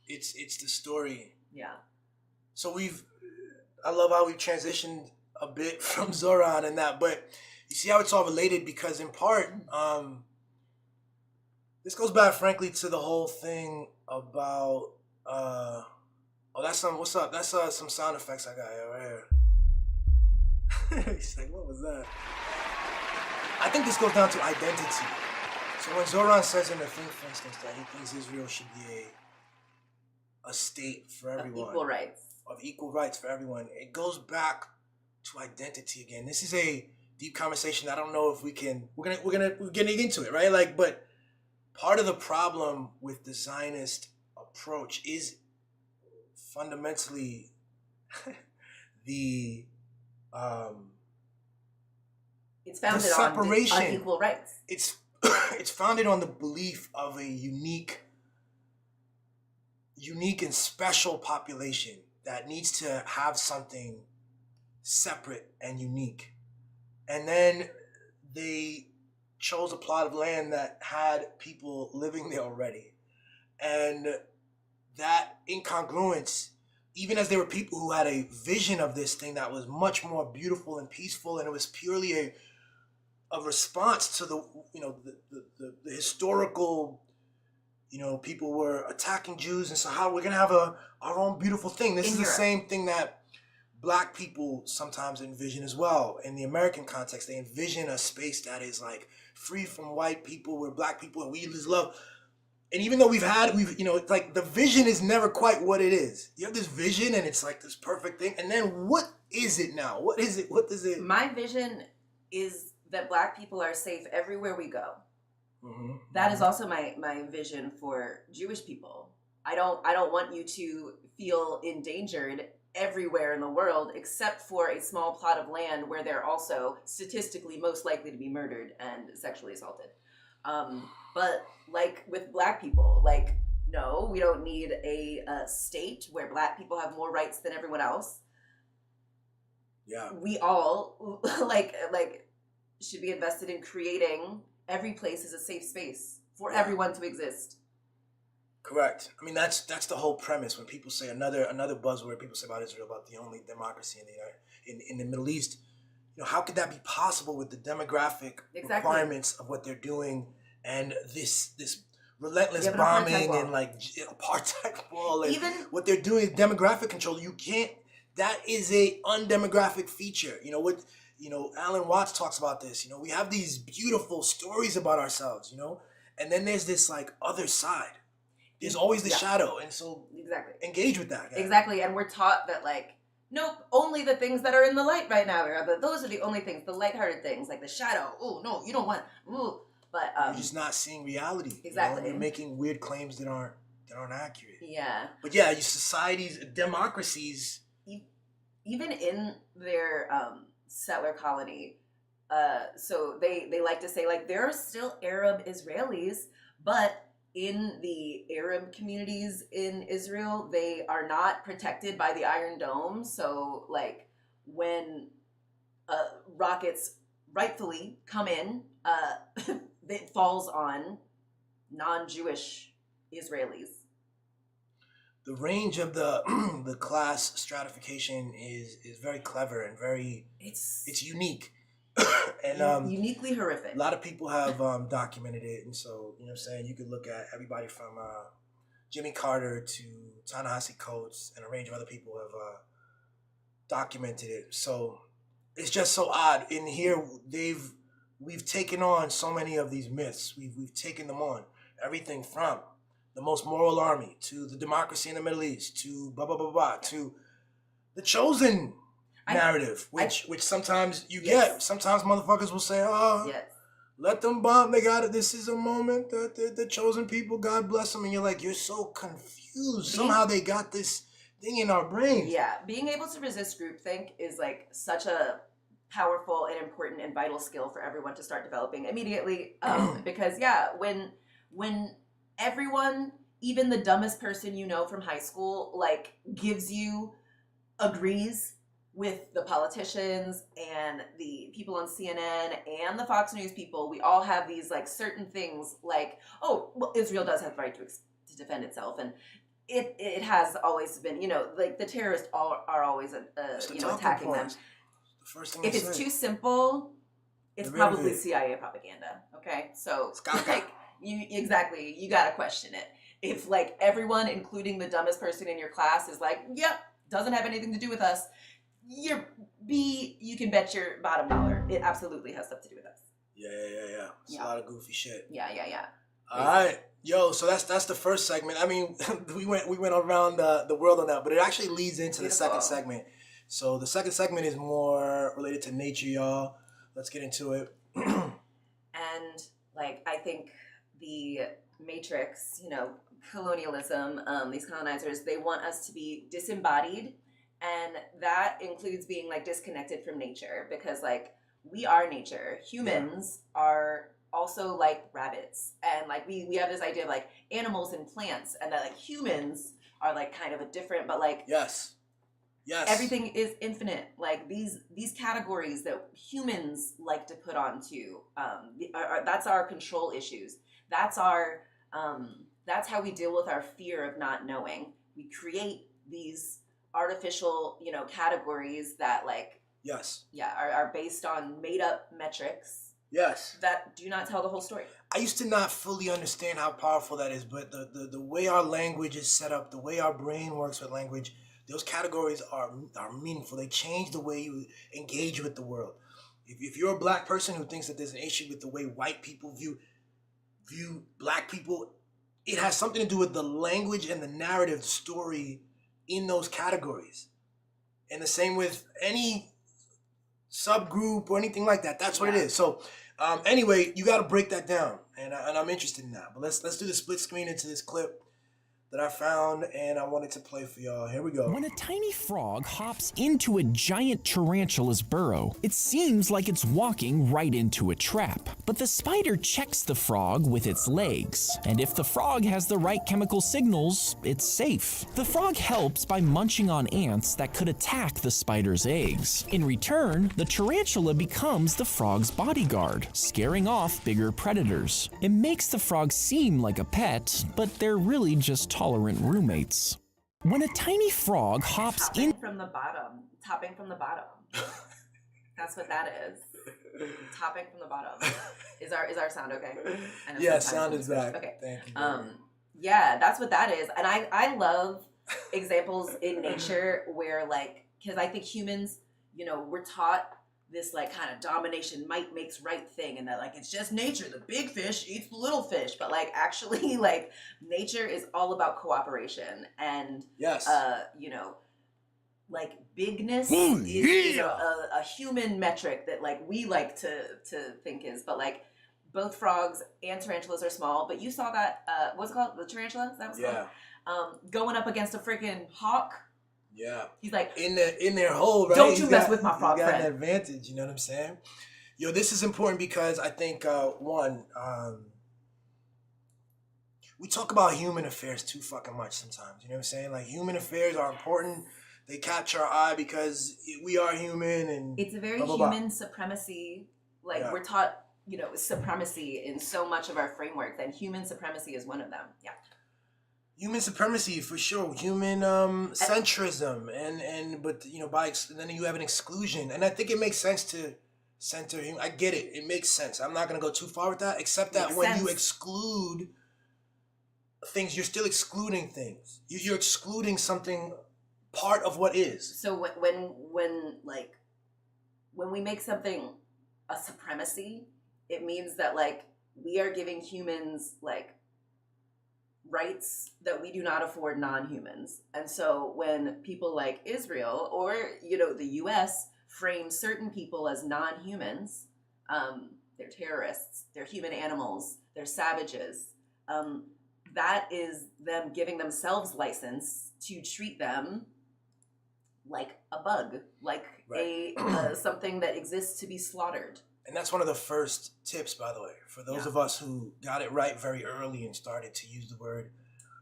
Speaker 2: It's the story.
Speaker 1: Yeah.
Speaker 2: So I love how we've transitioned a bit from Zohran and that, but you see how it's all related because in part, this goes back frankly to the whole thing about, what's up? That's some sound effects I got here, right here. He's like, what was that? I think this goes down to identity. So when Zohran says in the thing, for instance, that he thinks Israel should be a state for everyone. Of equal rights for everyone. It goes back to identity again. This is a deep conversation. I don't know if we can, we're getting into it, right? Like, but part of the problem with the Zionist approach is fundamentally the
Speaker 1: It's founded
Speaker 2: the
Speaker 1: on
Speaker 2: separation.
Speaker 1: equal rights.
Speaker 2: It's it's founded on the belief of a unique and special population that needs to have something separate and unique. And then they chose a plot of land that had people living there already. And that incongruence, even as there were people who had a vision of this thing that was much more beautiful and peaceful, and it was purely a response to the the historical, people were attacking Jews, and so how we're gonna have our own beautiful thing. This is the same thing that Black people sometimes envision as well. In the American context, they envision a space that is like free from white people, where Black people and we just love. And even though it's like the vision is never quite what it is. You have this vision and it's like this perfect thing. And then what is it now? What is it? What does it?
Speaker 1: My vision is that Black people are safe everywhere we go.
Speaker 2: Mm-hmm.
Speaker 1: That is also my vision for Jewish people. I don't want you to feel endangered everywhere in the world except for a small plot of land where they're also statistically most likely to be murdered and sexually assaulted. But like with Black people, like, no, we don't need a state where Black people have more rights than everyone else.
Speaker 2: Yeah.
Speaker 1: We all like should be invested in creating every place as a safe space for everyone to exist.
Speaker 2: Correct. I mean, that's the whole premise. When people say another buzzword people say about Israel, about the only democracy in the Middle East, how could that be possible with the demographic requirements of what they're doing and this relentless bombing and like apartheid wall and
Speaker 1: Even
Speaker 2: what they're doing is demographic control. You can't. That is a undemographic feature. Alan Watts talks about this. We have these beautiful stories about ourselves. And then there's this like other side. There's always the shadow, and so engage with that. Yeah.
Speaker 1: Exactly, and we're taught that like, nope, only the things that are in the light right now. Those are the only things, the lighthearted things, like the shadow. Oh no, you don't want. Ooh. But
Speaker 2: you're just not seeing reality.
Speaker 1: Exactly,
Speaker 2: you're making weird claims that aren't accurate.
Speaker 1: Yeah.
Speaker 2: But yeah, your societies, democracies,
Speaker 1: even in their settler colony, so they like to say like there are still Arab Israelis, but in the Arab communities in Israel, they are not protected by the Iron Dome. So, like, when rockets rightfully come in, it falls on non-Jewish Israelis.
Speaker 2: The range of the class stratification is very clever and very it's unique. And
Speaker 1: uniquely horrific.
Speaker 2: A lot of people have documented it, and so you could look at everybody from Jimmy Carter to Ta-Nehisi Coates and a range of other people have documented it. So it's just so odd. In here, we've taken on so many of these myths. We've taken them on. Everything from the most moral army to the democracy in the Middle East to blah blah blah blah to the chosen narrative, which sometimes you get. Sometimes motherfuckers will say, "Oh, let them bomb. They got it. This is a moment that the chosen people, God bless them." And you're like, you're so confused. Somehow they got this thing in our brains.
Speaker 1: Yeah, being able to resist groupthink is like such a powerful and important and vital skill for everyone to start developing immediately. Because when everyone, even the dumbest person from high school, like agrees with the politicians and the people on CNN and the Fox News people, we all have these like certain things like, oh, well, Israel does have the right to defend itself, and it has always been, like the terrorists are always attacking them.
Speaker 2: The first thing
Speaker 1: if it's too simple, it's probably CIA propaganda. Okay, so like you gotta question it. If like everyone, including the dumbest person in your class, is like, yep, doesn't have anything to do with us, you can bet your bottom dollar it absolutely has stuff to do with us.
Speaker 2: Yeah. It's a lot of goofy shit.
Speaker 1: Yeah.
Speaker 2: All right, yo. So that's the first segment. I mean, we went around the world on that, but it actually leads into the second segment. So the second segment is more related to nature, y'all. Let's get into it.
Speaker 1: And like I think the matrix, you know, colonialism, these colonizers, they want us to be disembodied, and that includes being like disconnected from nature, because like we are nature. Humans are also like rabbits, and like we have this idea of like animals and plants, and that like humans are like kind of a different, but like
Speaker 2: Yes.
Speaker 1: everything is infinite. Like these categories that humans like to put onto, that's our control issues. That's our that's how we deal with our fear of not knowing. We create these artificial, you know, categories that like
Speaker 2: Yes.
Speaker 1: are based on made up metrics
Speaker 2: Yes.
Speaker 1: that do not tell the whole story.
Speaker 2: I used to not fully understand how powerful that is, but the way our language is set up, the way our brain works with language, those categories are meaningful. They change the way you engage with the world. If you're a black person who thinks that there's an issue with the way white people view black people, it has something to do with the language and the narrative story in those categories. And the same with any subgroup or anything like that. That's what it is. So anyway, you got to break that down, and I'm interested in that. But let's do the split screen into this clip that I found, and I wanted to play for y'all. Here we go.
Speaker 8: When a tiny frog hops into a giant tarantula's burrow, it seems like it's walking right into a trap. But the spider checks the frog with its legs, and if the frog has the right chemical signals, it's safe. The frog helps by munching on ants that could attack the spider's eggs. In return, the tarantula becomes the frog's bodyguard, scaring off bigger predators. It makes the frog seem like a pet, but they're really just tolerant roommates. When a tiny frog hops in
Speaker 1: Topping from the bottom. That's what that is. Topping from the bottom. Is our sound okay? I know
Speaker 2: Yeah,
Speaker 1: sometimes
Speaker 2: sound
Speaker 1: we
Speaker 2: is
Speaker 1: switch.
Speaker 2: back.
Speaker 1: Okay.
Speaker 2: Thank you.
Speaker 1: Yeah, that's what that is. And I love examples in nature where like, because I think humans, you know, we're taught this like kind of domination, might makes right thing, and that like it's just nature, the big fish eats the little fish, but like actually like nature is all about cooperation, and
Speaker 2: Yes.
Speaker 1: you know, like bigness is a human metric that like we like to think is, but like both frogs and tarantulas are small. But you saw that what's it called, the tarantula, that was called? Going up against a freaking hawk.
Speaker 2: Yeah.
Speaker 1: He's like,
Speaker 2: in their hole, right?
Speaker 1: Don't you mess with my frog
Speaker 2: he's got
Speaker 1: friend.
Speaker 2: an advantage, you know what I'm saying? Yo, this is important because I think we talk about human affairs too fucking much sometimes. You know what I'm saying? Like human affairs are important. They catch our eye because we are human, and
Speaker 1: it's a very
Speaker 2: blah, blah, blah.
Speaker 1: human supremacy. Like
Speaker 2: Yeah.
Speaker 1: we're taught, you know, supremacy in so much of our frameworks, and human supremacy is one of them. Yeah.
Speaker 2: Human supremacy for sure, human centrism, and but you know then you have an exclusion, and I think it makes sense to center him. I get it; it makes sense. I'm not gonna go too far with that, except that
Speaker 1: Makes
Speaker 2: when
Speaker 1: sense.
Speaker 2: you exclude things, you're still excluding things. You're excluding something, part of what is.
Speaker 1: So when we make something a supremacy, it means that like we are giving humans like rights that we do not afford non-humans. And so when people like Israel or, you know, the US frame certain people as non-humans, they're terrorists, they're human animals, they're savages, that is them giving themselves license to treat them like a bug, like
Speaker 2: Right.
Speaker 1: something that exists to be slaughtered.
Speaker 2: And that's one of the first tips, by the way, for those of us who got it right very early and started to use the word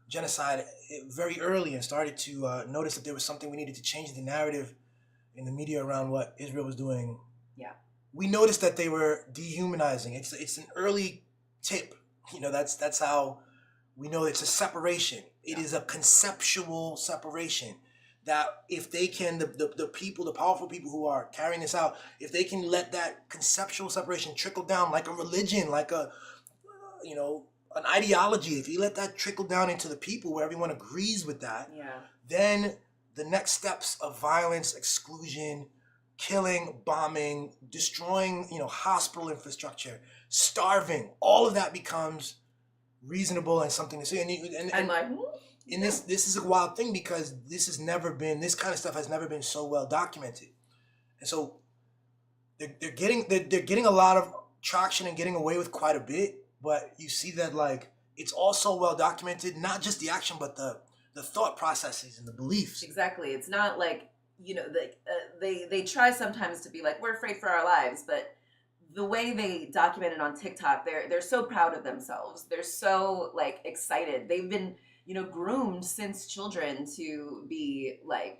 Speaker 2: genocide very early and started to notice that there was something we needed to change the narrative in the media around what Israel was doing.
Speaker 1: Yeah.
Speaker 2: We noticed that they were dehumanizing. It's an early tip. You know, that's how we know it's a separation. It is a conceptual separation. That if they can, the people, the powerful people who are carrying this out, if they can let that conceptual separation trickle down like a religion, like a, you know, an ideology, if you let that trickle down into the people where everyone agrees with that, then the next steps of violence, exclusion, killing, bombing, destroying, you know, hospital infrastructure, starving, all of that becomes reasonable and something to say. And this is a wild thing because this kind of stuff has never been so well documented, and so they're getting a lot of traction and getting away with quite a bit but you see that like it's also well documented, not just the action, but the thought processes and the beliefs.
Speaker 1: Exactly. It's not like, you know, they try sometimes to be like, we're afraid for our lives, but the way they document it on TikTok, they're so proud of themselves. They're so like excited. They've been, you know, groomed since children to be like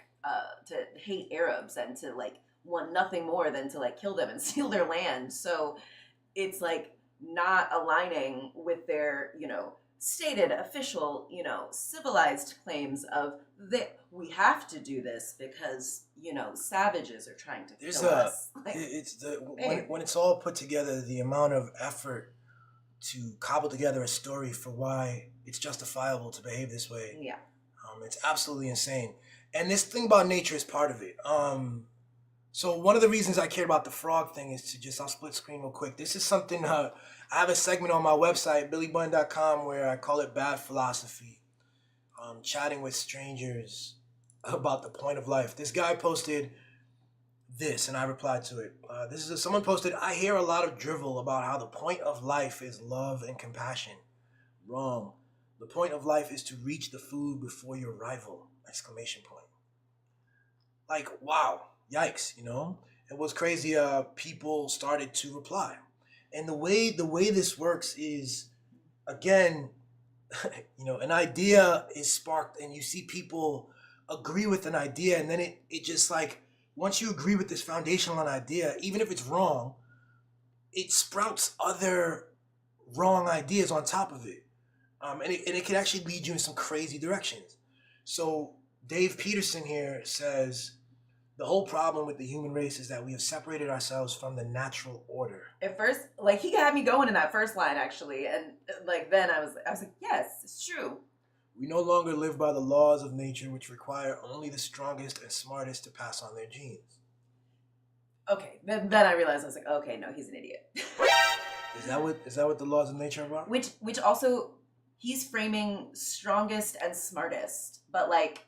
Speaker 1: to hate Arabs and to like want nothing more than to like kill them and steal their land. So it's like not aligning with their, you know, stated official, you know, civilized claims of that we have to do this because, you know, savages are trying to kill us. Like,
Speaker 2: it's the when it's all put together, the amount of effort to cobble together a story for why it's justifiable to behave this way.
Speaker 1: Yeah.
Speaker 2: It's absolutely insane. And this thing about nature is part of it. So one of the reasons I cared about the frog thing is to just, I'll split screen real quick. This is something, I have a segment on my website, billybutton.com, where I call it Bad Philosophy. Chatting with strangers about the point of life. This guy posted this, and I replied to it. Someone posted, I hear a lot of drivel about how the point of life is love and compassion. Wrong. The point of life is to reach the food before your rival! Exclamation point. Like, wow. Yikes, you know? And what's crazy, people started to reply. And the way this works is, again, you know, an idea is sparked and you see people agree with an idea, and then it just like, once you agree with this foundational idea, even if it's wrong, it sprouts other wrong ideas on top of it. And it can actually lead you in some crazy directions. So Dave Peterson here says, the whole problem with the human race is that we have separated ourselves from the natural order.
Speaker 1: At first, like, he had me going in that first line, actually. And, like, then I was like, yes, it's true.
Speaker 2: We no longer live by the laws of nature, which require only the strongest and smartest to pass on their genes.
Speaker 1: Okay, then I realized, I was like, okay, no, he's an idiot.
Speaker 2: Is that what the laws of nature are about?
Speaker 1: Which also, he's framing strongest and smartest, but, like,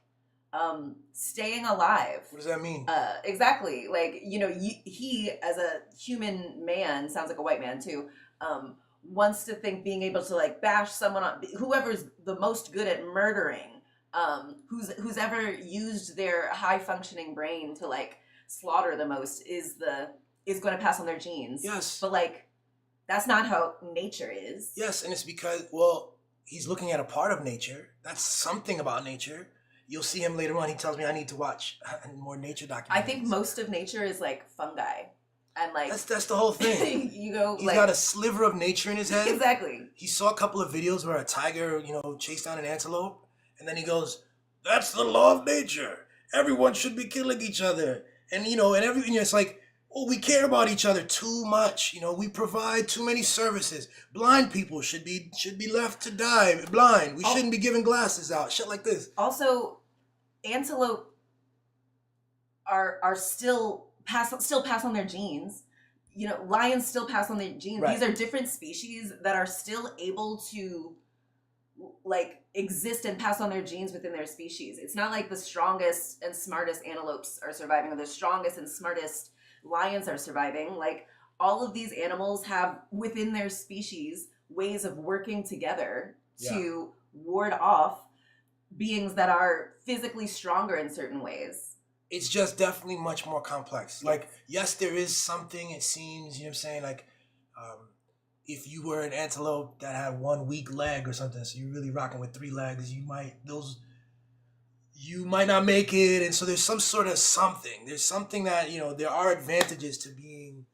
Speaker 1: staying alive.
Speaker 2: What does that mean?
Speaker 1: Exactly. Like, you know, he as a human man, sounds like a white man too, wants to think being able to like bash someone on, whoever's the most good at murdering, who's ever used their high functioning brain to like slaughter the most is going to pass on their genes.
Speaker 2: Yes.
Speaker 1: But like, that's not how nature is.
Speaker 2: Yes, and it's because, well, he's looking at a part of nature. That's something about nature. You'll see him later on. He tells me I need to watch more nature documentaries.
Speaker 1: I think most of nature is like fungi, and like
Speaker 2: that's the whole thing.
Speaker 1: You go.
Speaker 2: He's
Speaker 1: like,
Speaker 2: got a sliver of nature in his head.
Speaker 1: Exactly.
Speaker 2: He saw a couple of videos where a tiger, you know, chased down an antelope, and then he goes, "That's the law of nature. Everyone should be killing each other." And you know, and everything. It's like, oh, we care about each other too much. You know, we provide too many services. Blind people should be left to die blind. We shouldn't be giving glasses out. Shit like this.
Speaker 1: Also, antelope are still pass on their genes. You know, lions still pass on their genes.
Speaker 2: Right.
Speaker 1: These are different species that are still able to like exist and pass on their genes within their species. It's not like the strongest and smartest antelopes are surviving or the strongest and smartest lions are surviving. Like, all of these animals have within their species ways of working together to ward off beings that are physically stronger in certain ways.
Speaker 2: It's just definitely much more complex. Like, yes, there is something, it seems, you know what I'm saying? Like, if you were an antelope that had one weak leg or something, so you're really rocking with 3 legs, you might not make it. And so there's some sort of something. There's something that, you know, there are advantages to being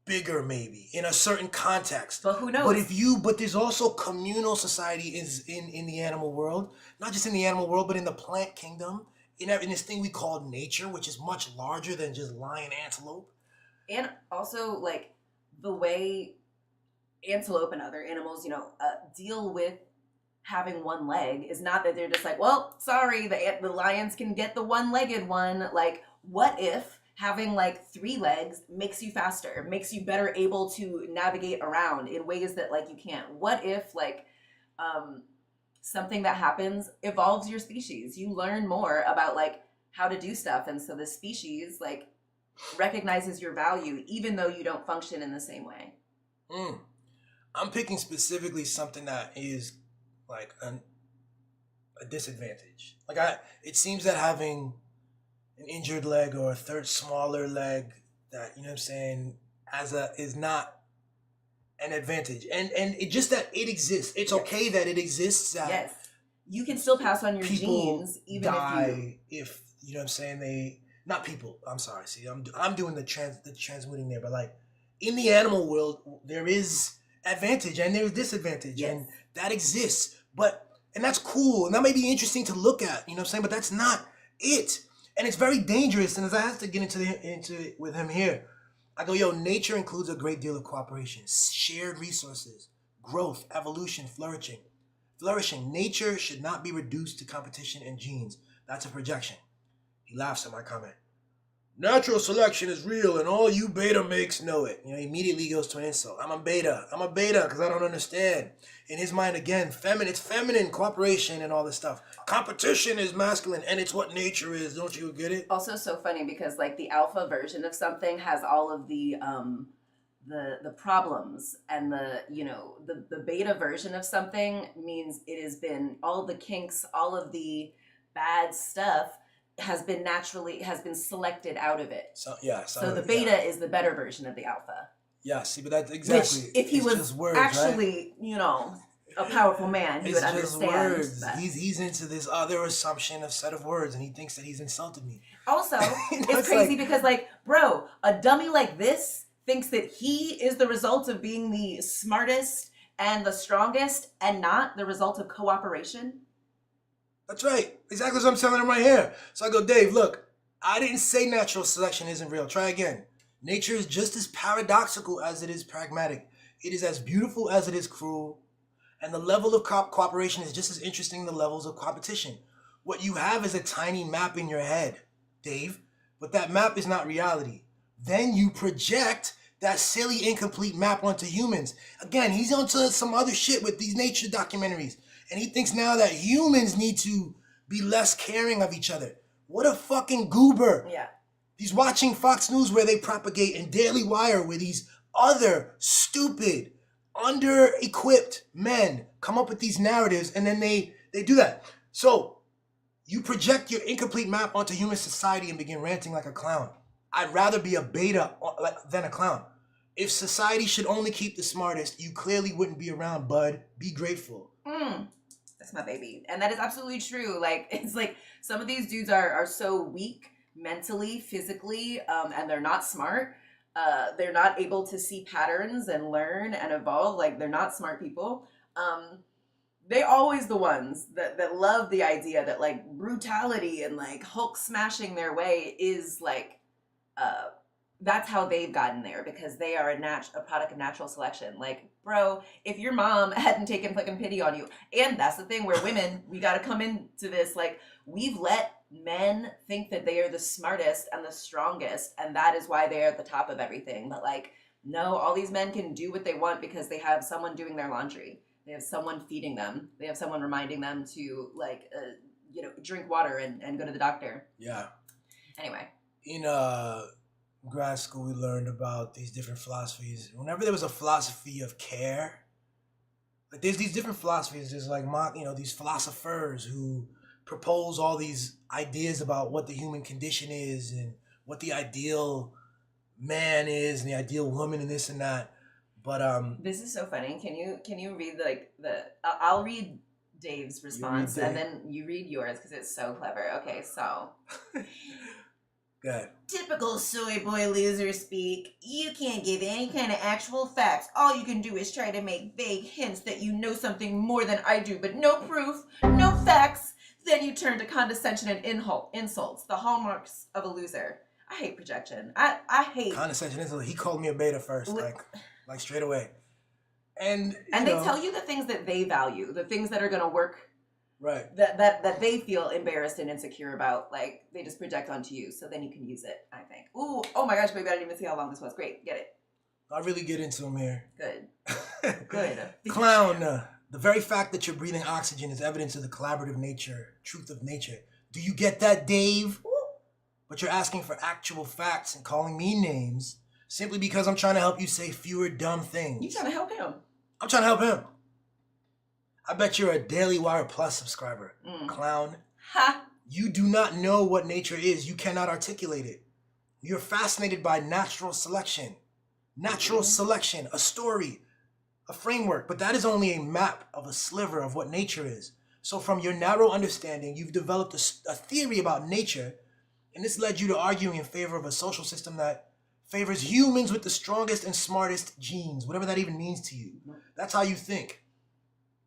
Speaker 2: bigger maybe in a certain context.
Speaker 1: But who knows?
Speaker 2: But there's also communal society in the animal world, not just in the animal world, but in the plant kingdom, in this thing we call nature, which is much larger than just lion, antelope.
Speaker 1: And also, like, the way antelope and other animals, you know, deal with having one leg is not that they're just like, well, sorry, the lions can get the one-legged one. Like, what if having like 3 legs makes you faster, makes you better able to navigate around in ways that like you can't? What if like something that happens evolves your species? You learn more about like how to do stuff, and so the species like recognizes your value even though you don't function in the same way.
Speaker 2: I'm picking specifically something that is like a disadvantage. Like it seems that having an injured leg or a third smaller leg that, you know what I'm saying, is not an advantage. And it just that it exists. It's okay that it exists. That
Speaker 1: yes. You can still pass on your
Speaker 2: people
Speaker 1: genes even
Speaker 2: die if you know what I'm saying, they not people. I'm sorry. See, I'm doing the transmuting there, but like in the animal world there is advantage and there's disadvantage.
Speaker 1: Yes.
Speaker 2: And that exists. And that's cool. And that may be interesting to look at, you know what I'm saying? But that's not it. And it's very dangerous. And as I have to get into it with him here, I go, yo, nature includes a great deal of cooperation, shared resources, growth, evolution, flourishing. Nature should not be reduced to competition and genes. That's a projection. He laughs at my comment. Natural selection is real and all you beta makes know it. You know, he immediately goes to an insult. I'm a beta because I don't understand. In his mind, again, it's feminine, cooperation and all this stuff. Competition is masculine and it's what nature is. Don't you get it?
Speaker 1: Also so funny because like the alpha version of something has all of the problems, and the beta version of something means it has been all the kinks, all of the bad stuff has been selected out of it. So the beta is the better version of the alpha.
Speaker 2: Yeah, see, but that's exactly.
Speaker 1: Which, if he was words, actually, right? A powerful man, he would understand.
Speaker 2: Words. He's into this other assumption of set of words, and he thinks that he's insulted me.
Speaker 1: Also, it's crazy because, like, bro, a dummy like this thinks that he is the result of being the smartest and the strongest, and not the result of cooperation.
Speaker 2: That's right. Exactly what I'm telling him right here. So I go, Dave, look, I didn't say natural selection isn't real. Try again. Nature is just as paradoxical as it is pragmatic. It is as beautiful as it is cruel. And the level of cooperation is just as interesting as the levels of competition. What you have is a tiny map in your head, Dave, but that map is not reality. Then you project that silly, incomplete map onto humans. Again, he's onto some other shit with these nature documentaries. And he thinks now that humans need to be less caring of each other. What a fucking goober.
Speaker 1: Yeah.
Speaker 2: He's watching Fox News where they propagate, and Daily Wire where these other stupid, under-equipped men come up with these narratives, and then they do that. So you project your incomplete map onto human society and begin ranting like a clown. I'd rather be a beta than a clown. If society should only keep the smartest, you clearly wouldn't be around, bud. Be grateful.
Speaker 1: That's my baby. And that is absolutely true. Like, it's like some of these dudes are so weak mentally, physically, and they're not smart. They're not able to see patterns and learn and evolve. Like, they're not smart people. They're always the ones that love the idea that, like, brutality and, like, Hulk smashing their way is, like, that's how they've gotten there, because they are a product of natural selection. Like, bro, if your mom hadn't taken fucking pity on you, and that's the thing where women, we got to come into this, like, we've let men think that they are the smartest and the strongest, and that is why they're at the top of everything. But, like, no, all these men can do what they want because they have someone doing their laundry. They have someone feeding them. They have someone reminding them to, like, drink water and go to the doctor.
Speaker 2: Yeah.
Speaker 1: Anyway.
Speaker 2: In grad school, we learned about these different philosophies. Whenever there was a philosophy of care, like there's these different philosophies. There's like these philosophers who propose all these ideas about what the human condition is and what the ideal man is and the ideal woman and this and that. But
Speaker 1: this is so funny. Can you read I'll read Dave's response and then you read yours because it's so clever. Okay, so.
Speaker 2: Good.
Speaker 1: Typical soy boy loser speak. You can't give any kind of actual facts. All you can do is try to make vague hints that you know something more than I do, but no proof, no facts. Then you turn to condescension and insults, the hallmarks of a loser. I hate projection. I hate
Speaker 2: condescension. Insult. He called me a beta first, like straight away. And
Speaker 1: they tell you the things that they value, the things that are going to work.
Speaker 2: Right.
Speaker 1: That they feel embarrassed and insecure about, like, they just project onto you, so then you can use it, I think. Ooh, oh my gosh, baby, I didn't even see how long this was. Great, get it.
Speaker 2: I'll really get into him here.
Speaker 1: Good. Good.
Speaker 2: Clown, the very fact that you're breathing oxygen is evidence of the collaborative truth of nature. Do you get that, Dave? Ooh. But you're asking for actual facts and calling me names simply because I'm trying to help you say fewer dumb things.
Speaker 1: You trying to help him.
Speaker 2: I'm trying to help him. I bet you're a Daily Wire Plus subscriber, clown.
Speaker 1: Ha!
Speaker 2: You do not know what nature is. You cannot articulate it. You're fascinated by natural selection. Natural selection, a story, a framework, but that is only a map of a sliver of what nature is. So from your narrow understanding, you've developed a theory about nature, and this led you to arguing in favor of a social system that favors humans with the strongest and smartest genes, whatever that even means to you. That's how you think.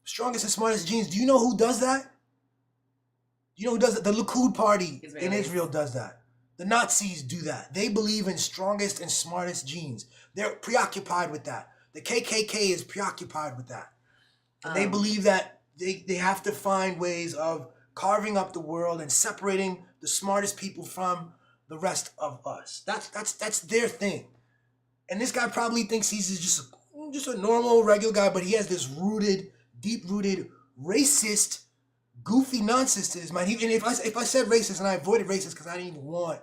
Speaker 2: Strongest and smartest genes. Do you know who does that? You know who does that? The Likud party in Israel does that. The Nazis do that. They believe in strongest and smartest genes. They're preoccupied with that. The KKK is preoccupied with that. And they believe that they have to find ways of carving up the world and separating the smartest people from the rest of us. That's their thing. And this guy probably thinks he's just a normal, regular guy, but he has this deep-rooted, racist, goofy nonsense to his mind. And if I said racist, and I avoided racist because I didn't even want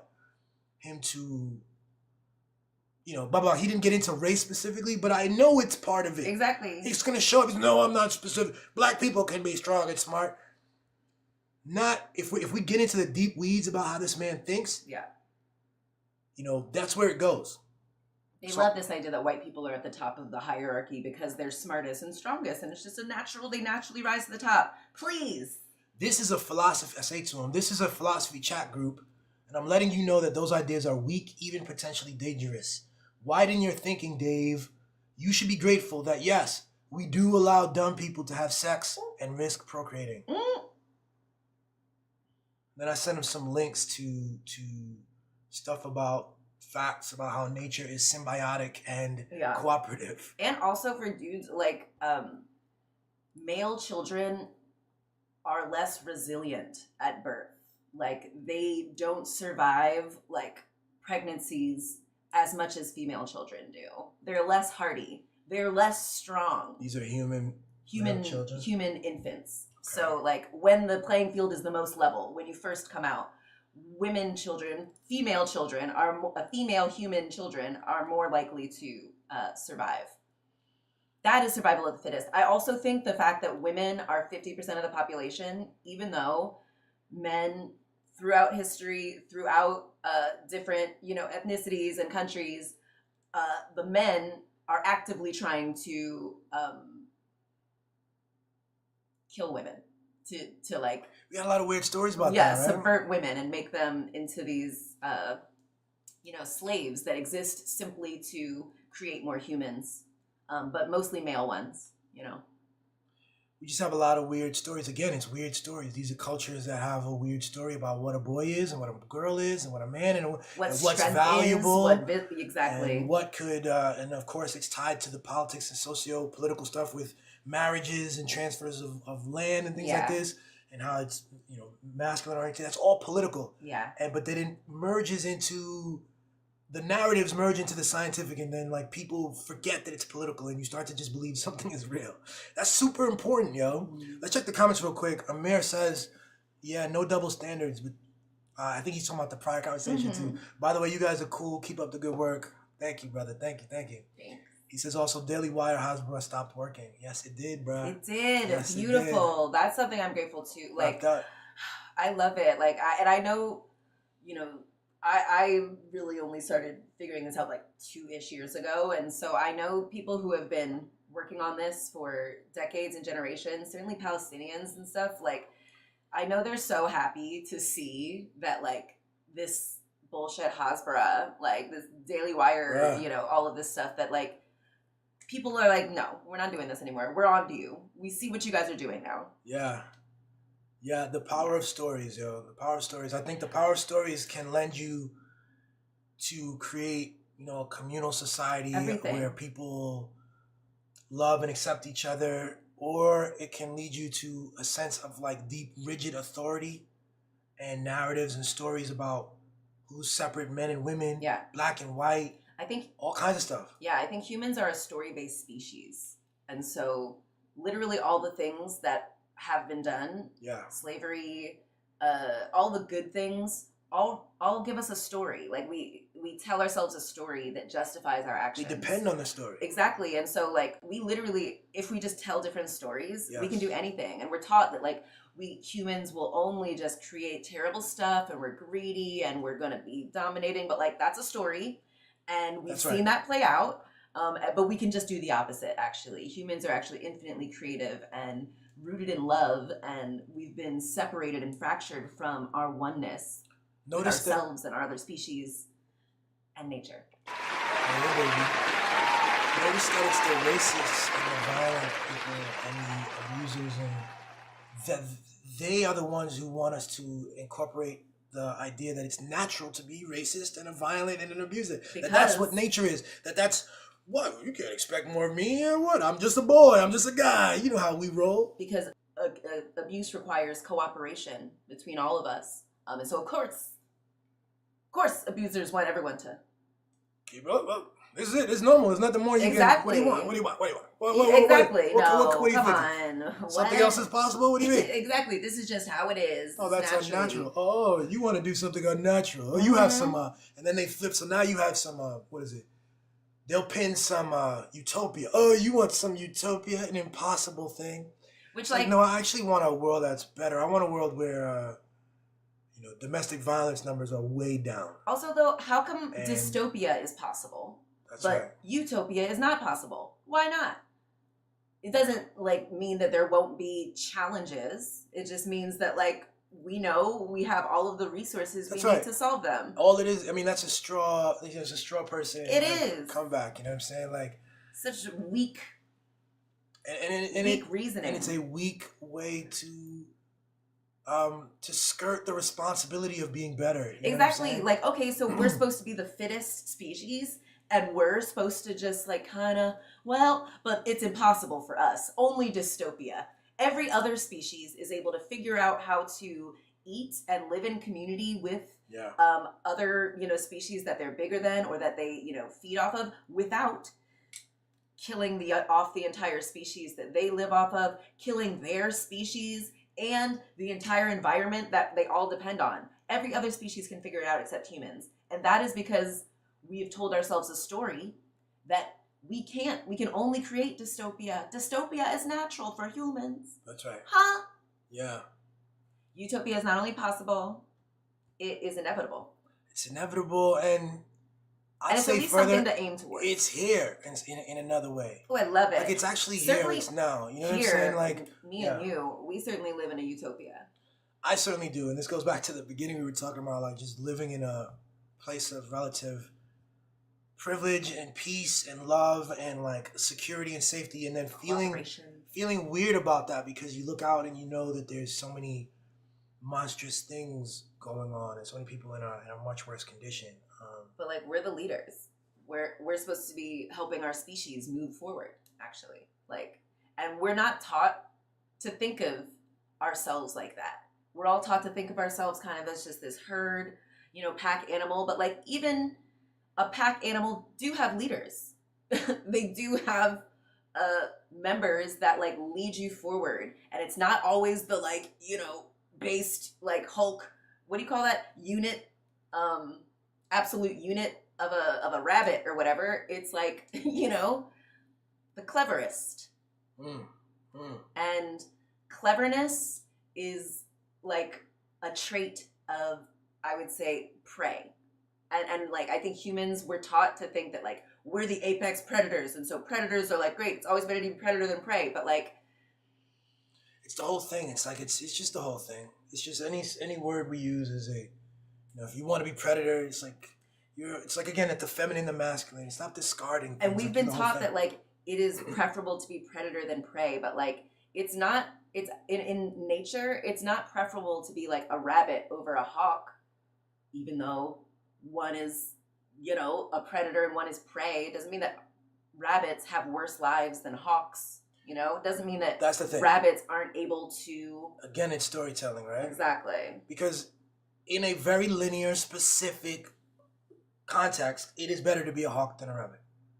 Speaker 2: him to, blah, blah. He didn't get into race specifically, but I know it's part of it.
Speaker 1: Exactly.
Speaker 2: It's going to show up. No, I'm not specific. Black people can be strong and smart. Not if we get into the deep weeds about how this man thinks.
Speaker 1: Yeah.
Speaker 2: That's where it goes.
Speaker 1: They love this idea that white people are at the top of the hierarchy because they're smartest and strongest, and it's just they naturally rise to the top. Please.
Speaker 2: This is a philosophy, I say to him, this is a philosophy chat group, and I'm letting you know that those ideas are weak, even potentially dangerous. Widen your thinking, Dave. You should be grateful that, yes, we do allow dumb people to have sex and risk procreating. Then I sent him some links to stuff about facts about how nature is symbiotic and cooperative.
Speaker 1: And also for dudes, like, male children are less resilient at birth. Like, they don't survive, like, pregnancies as much as female children do. They're less hardy. They're less strong.
Speaker 2: These are human children?
Speaker 1: Human infants. Okay. So, like, when the playing field is the most level, when you first come out, female human children are more likely to survive. That is survival of the fittest. I also think the fact that women are 50% of the population, even though men throughout history, throughout different, ethnicities and countries, the men are actively trying to kill women, to like.
Speaker 2: We got a lot of weird stories about that, right?
Speaker 1: Subvert women and make them into these, slaves that exist simply to create more humans, but mostly male ones,
Speaker 2: We just have a lot of weird stories. Again, it's weird stories. These are cultures that have a weird story about what a boy is and what a girl is and what a man and what's valuable.
Speaker 1: Exactly.
Speaker 2: And what could, and of course it's tied to the politics and socio-political stuff with marriages and transfers of land and things like this. And how it's, masculine oriented. That's all political.
Speaker 1: Yeah.
Speaker 2: But then it merges into, the narratives merge into the scientific, and then like people forget that it's political and you start to just believe something is real. That's super important, yo. Let's check the comments real quick. Amir says, yeah, no double standards. But I think he's talking about the prior conversation too. By the way, you guys are cool. Keep up the good work. Thank you, brother. Thank you.
Speaker 1: Thanks.
Speaker 2: He says also Daily Wire Hasbro stopped working. Yes, it did, bro.
Speaker 1: It did.
Speaker 2: Yes,
Speaker 1: beautiful. It did. That's something I'm grateful to. Like, I love it. Like, I know, I really only started figuring this out like 2-ish years ago. And so I know people who have been working on this for decades and generations, certainly Palestinians and stuff. Like, I know they're so happy to see that, like, this bullshit Hasbro, like this Daily Wire, all of this stuff that, like, people are like, no, we're not doing this anymore. We're on to you. We see what you guys are doing now.
Speaker 2: Yeah. Yeah, the power of stories, yo. The power of stories. I think the power of stories can lend you to create, a communal society where people love and accept each other, or it can lead you to a sense of like deep, rigid authority and narratives and stories about who's separate, men and women, black and white.
Speaker 1: I think
Speaker 2: all kinds of stuff.
Speaker 1: Yeah, I think humans are a story-based species. And so literally all the things that have been done, slavery, all the good things all give us a story. Like we tell ourselves a story that justifies our
Speaker 2: They
Speaker 1: actions.
Speaker 2: depend on the story.
Speaker 1: Exactly. And so like we literally, if we just tell different stories, we can
Speaker 2: Yes.
Speaker 1: do anything. And we're taught that like we humans will only just create terrible stuff and we're greedy and we're going to be dominating. But like that's a story. And we've
Speaker 2: That's
Speaker 1: seen
Speaker 2: right.
Speaker 1: that play out. But we can just do the opposite, actually. Humans are actually infinitely creative and rooted in love. And we've been separated and fractured from our oneness with
Speaker 2: Notice that.
Speaker 1: ourselves and our other species and nature.
Speaker 2: Yeah, baby. Notice that it's the racists and the violent people and the abusers, and that they are the ones who want us to incorporate the idea that it's natural to be racist and a violent and an abuser. That's what nature is. That's what you can't expect more of me or what? I'm just a boy. I'm just a guy. You know how we roll.
Speaker 1: Because abuse requires cooperation between all of us. And so of course, abusers want everyone to.
Speaker 2: Well, this is it. It's normal. It's nothing more you
Speaker 1: Exactly.
Speaker 2: can. What do you want?
Speaker 1: Exactly.
Speaker 2: What do you
Speaker 1: Come
Speaker 2: think?
Speaker 1: on.
Speaker 2: Something
Speaker 1: What?
Speaker 2: else is possible? What do you mean?
Speaker 1: Exactly. This is just how it is.
Speaker 2: Oh, that's
Speaker 1: naturally.
Speaker 2: unnatural. Oh, you want to do something unnatural. Oh, you have some, and then they flip. So now you have some, what is it? They'll pin some utopia. Oh, you want some utopia, an impossible thing.
Speaker 1: Which
Speaker 2: Like, no, I actually want a world that's better. I want a world where, domestic violence numbers are way down.
Speaker 1: Also, though, how come
Speaker 2: And-
Speaker 1: dystopia is possible,
Speaker 2: That's
Speaker 1: but
Speaker 2: right.
Speaker 1: utopia is not possible? Why not? It doesn't mean that there won't be challenges. It just means that we know we have all of the resources
Speaker 2: That's
Speaker 1: we need
Speaker 2: right.
Speaker 1: to solve them.
Speaker 2: All it is, I mean, that's a straw. It's a straw person.
Speaker 1: It is.
Speaker 2: Come back. You know what I'm saying?
Speaker 1: Such weak,
Speaker 2: And
Speaker 1: weak reasoning.
Speaker 2: And it's a weak way to skirt the responsibility of being better. You know what I'm
Speaker 1: Exactly.
Speaker 2: saying?
Speaker 1: Okay, so we're supposed to be the fittest species, and we're supposed to just but it's impossible for us. Only dystopia. Every other species is able to figure out how to eat and live in community with other species that they're bigger than or that they feed off of without killing off the entire species that they live off of, killing their species and the entire environment that they all depend on. Every other species can figure it out except humans. And that is because we have told ourselves a story that we can't. We can only create dystopia. Dystopia is natural for humans.
Speaker 2: That's right.
Speaker 1: Huh?
Speaker 2: Yeah.
Speaker 1: Utopia is not only possible, it is inevitable.
Speaker 2: It's inevitable, and I'd
Speaker 1: And it's at
Speaker 2: say
Speaker 1: least
Speaker 2: further,
Speaker 1: something to aim towards.
Speaker 2: it's here in another way.
Speaker 1: Oh, I love it.
Speaker 2: Like it's actually
Speaker 1: Certainly
Speaker 2: here. It's now. You know what I'm
Speaker 1: here,
Speaker 2: saying? Like
Speaker 1: me and you, we certainly live in a utopia.
Speaker 2: I certainly do, and this goes back to the beginning we were talking about, like just living in a place of relative privilege and peace and love and like security and safety, and then feeling weird about that because you look out and you know that there's so many monstrous things going on and so many people in a much worse condition.
Speaker 1: But we're the leaders. We're supposed to be helping our species move forward, actually. And we're not taught to think of ourselves like that. We're all taught to think of ourselves kind of as just this herd, pack animal. But even a pack animal do have leaders. They do have members that lead you forward, and it's not always the based Hulk. What do you call that unit? Absolute unit of a rabbit or whatever. It's the cleverest. And cleverness is a trait of, I would say, prey. And I think humans were taught to think that we're the apex predators, and so predators are great. It's always better to be predator than prey, but
Speaker 2: it's the whole thing. It's it's just the whole thing. It's just any word we use is if you want to be predator, it's again at the feminine, the masculine. It's not discarding things.
Speaker 1: And we've been taught that it is preferable to be predator than prey, but it's not. It's in nature. It's not preferable to be a rabbit over a hawk, even though one is a predator and one is prey. It doesn't mean that rabbits have worse lives than hawks. It doesn't mean that
Speaker 2: that's the thing.
Speaker 1: Rabbits aren't able to.
Speaker 2: Again, it's storytelling, right?
Speaker 1: Exactly.
Speaker 2: Because in a very linear, specific context, it is better to be a hawk than a rabbit.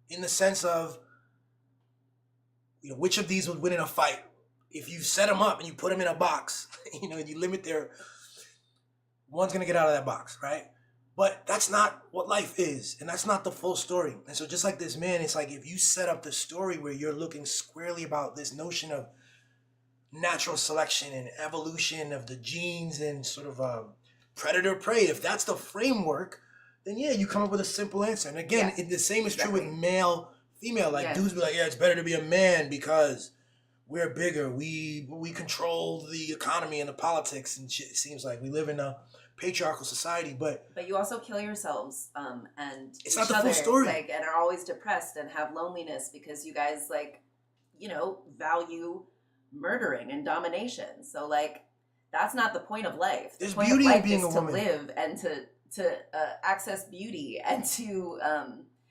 Speaker 2: In the sense of, which of these would win in a fight? If you set them up and you put them in a box, and you limit one's gonna get out of that box, right? But that's not what life is, and that's not the full story. And so just like this man, it's like if you set up the story where you're looking squarely about this notion of natural selection and evolution of the genes and sort of predator prey, if that's the framework, then yeah, you come up with a simple answer. And again, the same is true with male, female. Like dudes be like, yeah, it's better to be a man because we're bigger. We control the economy and the politics and shit. It seems like we live in a patriarchal society, but
Speaker 1: you also kill yourselves and
Speaker 2: it's not the full story.
Speaker 1: Like, and are always depressed and have loneliness because you guys like, you know, value murdering and domination. So like, that's not the point of life.
Speaker 2: There's
Speaker 1: the point
Speaker 2: beauty
Speaker 1: of life
Speaker 2: in being
Speaker 1: is
Speaker 2: a woman.
Speaker 1: To live and to access beauty and to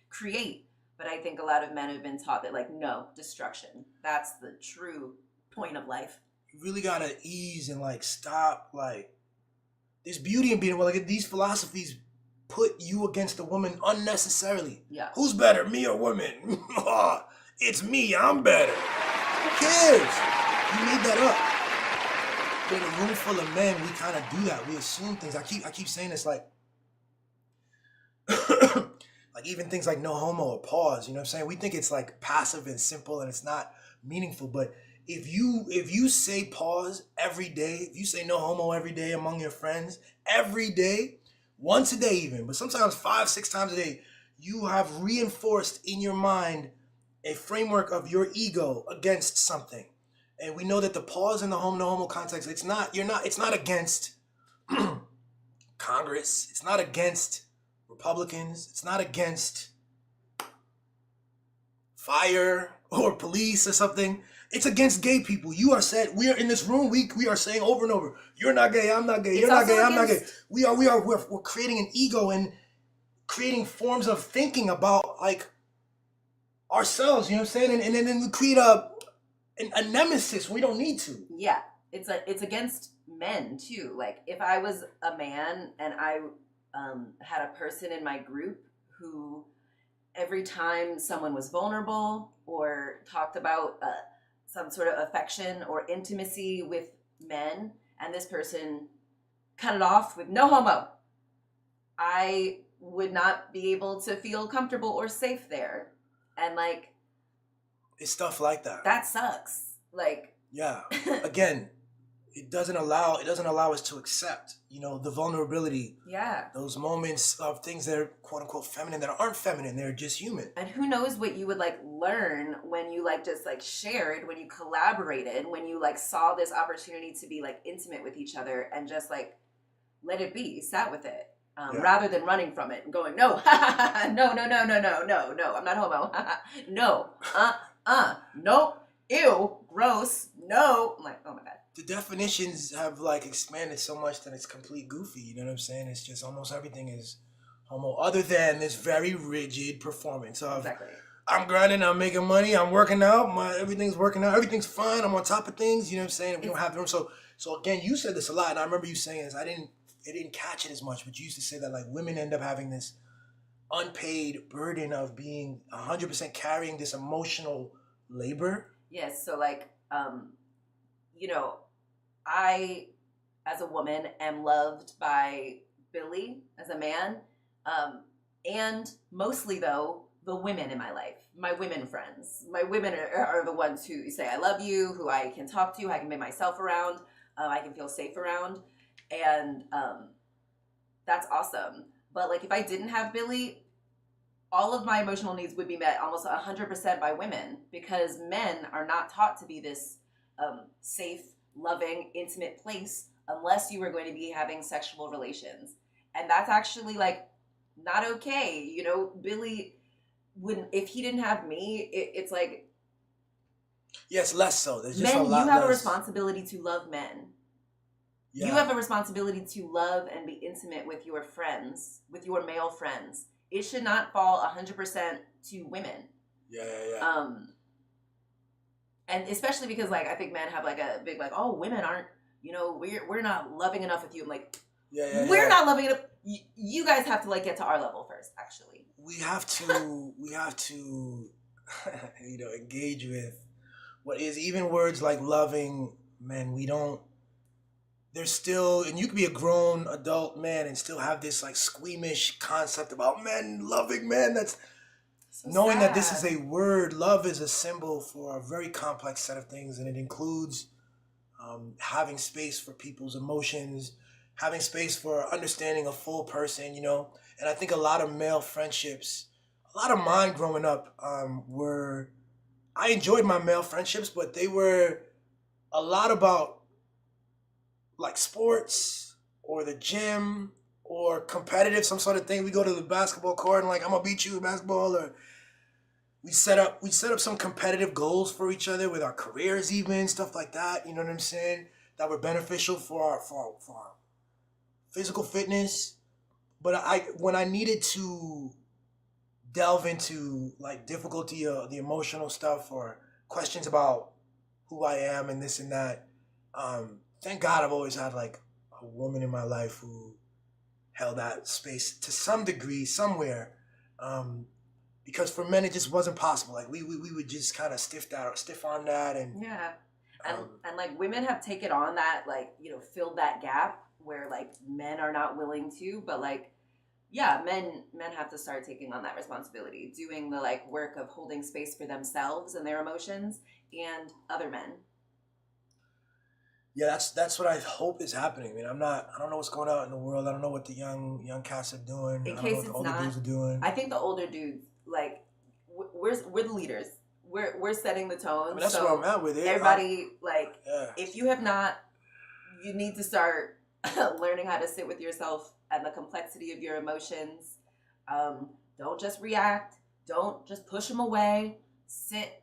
Speaker 1: create. But I think a lot of men have been taught that like, no, destruction. That's the true point of life.
Speaker 2: You really gotta ease and like stop. Like, there's beauty in being like these philosophies put you against a woman unnecessarily.
Speaker 1: Yeah.
Speaker 2: Who's better, me or women? It's me. I'm better. Who cares? You made that up. In a room full of men, we kind of do that. We assume things. I keep saying this like. Like even things like no homo or pause, you know what I'm saying? We think it's like passive and simple and it's not meaningful. But if you say pause every day, if you say no homo every day among your friends, every day, once a day even, but sometimes 5-6 times a day, you have reinforced in your mind a framework of your ego against something. And we know that the pause in the no homo context, it's not against Congress, it's not against Republicans, it's not against fire or police or something. It's against gay people. You are said, we are in this room, we are saying over and over, you're not gay, I'm not gay, you're not gay, I'm not gay. We're creating an ego and creating forms of thinking about like ourselves, you know what I'm saying? And then we create a nemesis we don't need to.
Speaker 1: Yeah. It's against men too. Like if I was a man and I had a person in my group who every time someone was vulnerable or talked about some sort of affection or intimacy with men, and this person cut it off with no homo, I would not be able to feel comfortable or safe there. And like,
Speaker 2: it's stuff like that.
Speaker 1: That sucks. Like,
Speaker 2: yeah. Again, it doesn't allow us to accept, you know, the vulnerability.
Speaker 1: Yeah.
Speaker 2: Those moments of things that are quote unquote feminine that aren't feminine, they're just human.
Speaker 1: And who knows what you would like learn when you like just like shared, when you collaborated, when you like saw this opportunity to be like intimate with each other and just like let it be, sat with it. Rather than running from it and going, no, no, I'm not homo. No, nope, ew, gross, no. I'm like, oh my God.
Speaker 2: The definitions have like expanded so much that it's complete goofy. You know what I'm saying? It's just almost everything is homo, other than this very rigid performance of I'm grinding, I'm making money, I'm working out, everything's working out, everything's fine, I'm on top of things. You know what I'm saying? We don't have room. So again, you said this a lot, and I remember you saying this. I didn't catch it as much, but you used to say that like women end up having this unpaid burden of being 100% carrying this emotional labor.
Speaker 1: Yes. So like, you know, I, as a woman, am loved by Billy as a man. And mostly though, the women in my life, my women friends, my women are the ones who say, I love you, who I can talk to, I can make myself around, I can feel safe around. And that's awesome. But like if I didn't have Billy, all of my emotional needs would be met almost 100% by women, because men are not taught to be this safe, loving, intimate place unless you were going to be having sexual relations. And that's actually like not okay. You know, Billy wouldn't, if he didn't have me, it's like.
Speaker 2: Yes, less so. There's just
Speaker 1: men,
Speaker 2: a lot
Speaker 1: you have
Speaker 2: less.
Speaker 1: a responsibility to love men. Yeah. You have a responsibility to love and be intimate with your friends, with your male friends. It should not fall 100% to women.
Speaker 2: Yeah.
Speaker 1: And especially because like I think men have like a big like, oh, women aren't, you know, we're not loving enough with you. I'm like, we're not loving enough. You guys have to like get to our level first. Actually,
Speaker 2: we have to, you know, engage with what is even words like loving men. We don't there's still, and you can be a grown adult man and still have this like squeamish concept about men loving men. That's knowing that this is a word. Love is a symbol for a very complex set of things, and it includes having space for people's emotions, having space for understanding a full person, you know. And I think a lot of male friendships, a lot of mine growing up were, I enjoyed my male friendships, but they were a lot about like sports or the gym or competitive, some sort of thing. We go to the basketball court and like, I'm gonna beat you in basketball, or we set up some competitive goals for each other with our careers, even stuff like that. You know what I'm saying? That were beneficial for our physical fitness. But when I needed to delve into like difficulty, the emotional stuff, or questions about who I am and this and that, thank God I've always had like a woman in my life who held that space to some degree, somewhere. Because for men it just wasn't possible. Like we would just kind of stiff on that, and
Speaker 1: yeah, and like women have taken on that, like, you know, filled that gap where like men are not willing to, but like, yeah, men have to start taking on that responsibility, doing the like work of holding space for themselves and their emotions and other men.
Speaker 2: Yeah, that's what I hope is happening. I mean, I don't know what's going on in the world. I don't know what the young cats are doing.
Speaker 1: In
Speaker 2: I don't
Speaker 1: case
Speaker 2: know what
Speaker 1: it's
Speaker 2: the older
Speaker 1: not,
Speaker 2: dudes are doing.
Speaker 1: I think the older dudes, like, we're the leaders. We're setting the tone.
Speaker 2: I mean, that's
Speaker 1: so
Speaker 2: where I'm at with it.
Speaker 1: everybody, like,
Speaker 2: Yeah.
Speaker 1: if you have not, you need to start learning how to sit with yourself and the complexity of your emotions. Don't just react. Don't just push them away. Sit,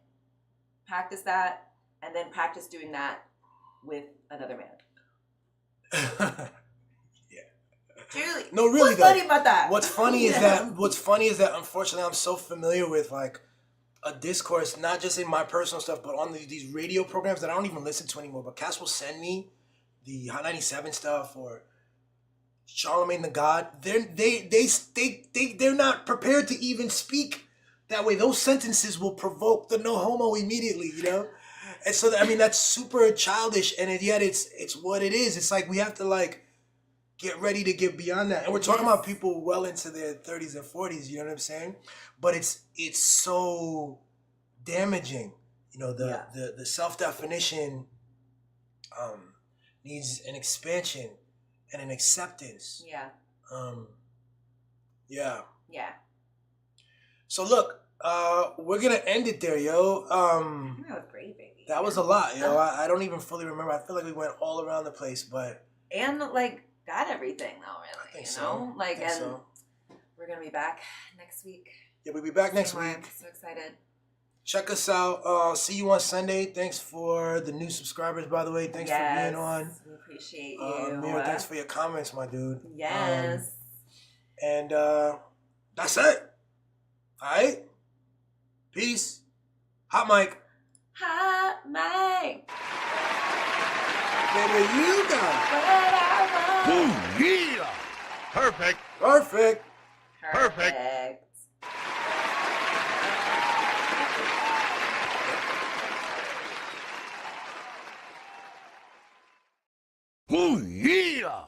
Speaker 1: practice that, and then practice doing that with another man. Truly.
Speaker 2: No, really.
Speaker 1: What's funny about that?
Speaker 2: What's funny is that unfortunately I'm so familiar with like a discourse, not just in my personal stuff, but on these radio programs that I don't even listen to anymore. But Cass will send me the Hot 97 stuff or Charlemagne the God. They're not prepared to even speak that way. Those sentences will provoke the no homo immediately, you know. And so I mean that's super childish, and yet it's what it is. It's like we have to like get ready to get beyond that. And we're talking about people well into their 30s and 40s, you know what I'm saying? But it's so damaging. You know, the self-definition needs an expansion and an acceptance.
Speaker 1: Yeah.
Speaker 2: Yeah.
Speaker 1: Yeah.
Speaker 2: So look, we're gonna end it there, yo.
Speaker 1: That was great, baby.
Speaker 2: That was a lot, yo. I don't even fully remember. I feel like we went all around the place, but
Speaker 1: and like got everything though, really.
Speaker 2: I think
Speaker 1: you
Speaker 2: so.
Speaker 1: know? Like, and
Speaker 2: so.
Speaker 1: We're gonna be back next week.
Speaker 2: Yeah, we'll be back next
Speaker 1: Same
Speaker 2: week.
Speaker 1: I'm so excited.
Speaker 2: Check us out. See you on Sunday. Thanks for the new subscribers, by the way. Thanks for being on.
Speaker 1: We appreciate you.
Speaker 2: Mira, thanks for your comments, my dude.
Speaker 1: Yes.
Speaker 2: And that's it. All right. Peace. Hot mic.
Speaker 1: Hot mic.
Speaker 2: Baby, you got.
Speaker 1: What I want.
Speaker 3: Ooh, yeah. Perfect.
Speaker 2: Perfect.
Speaker 1: Perfect.
Speaker 3: Ooh, yeah.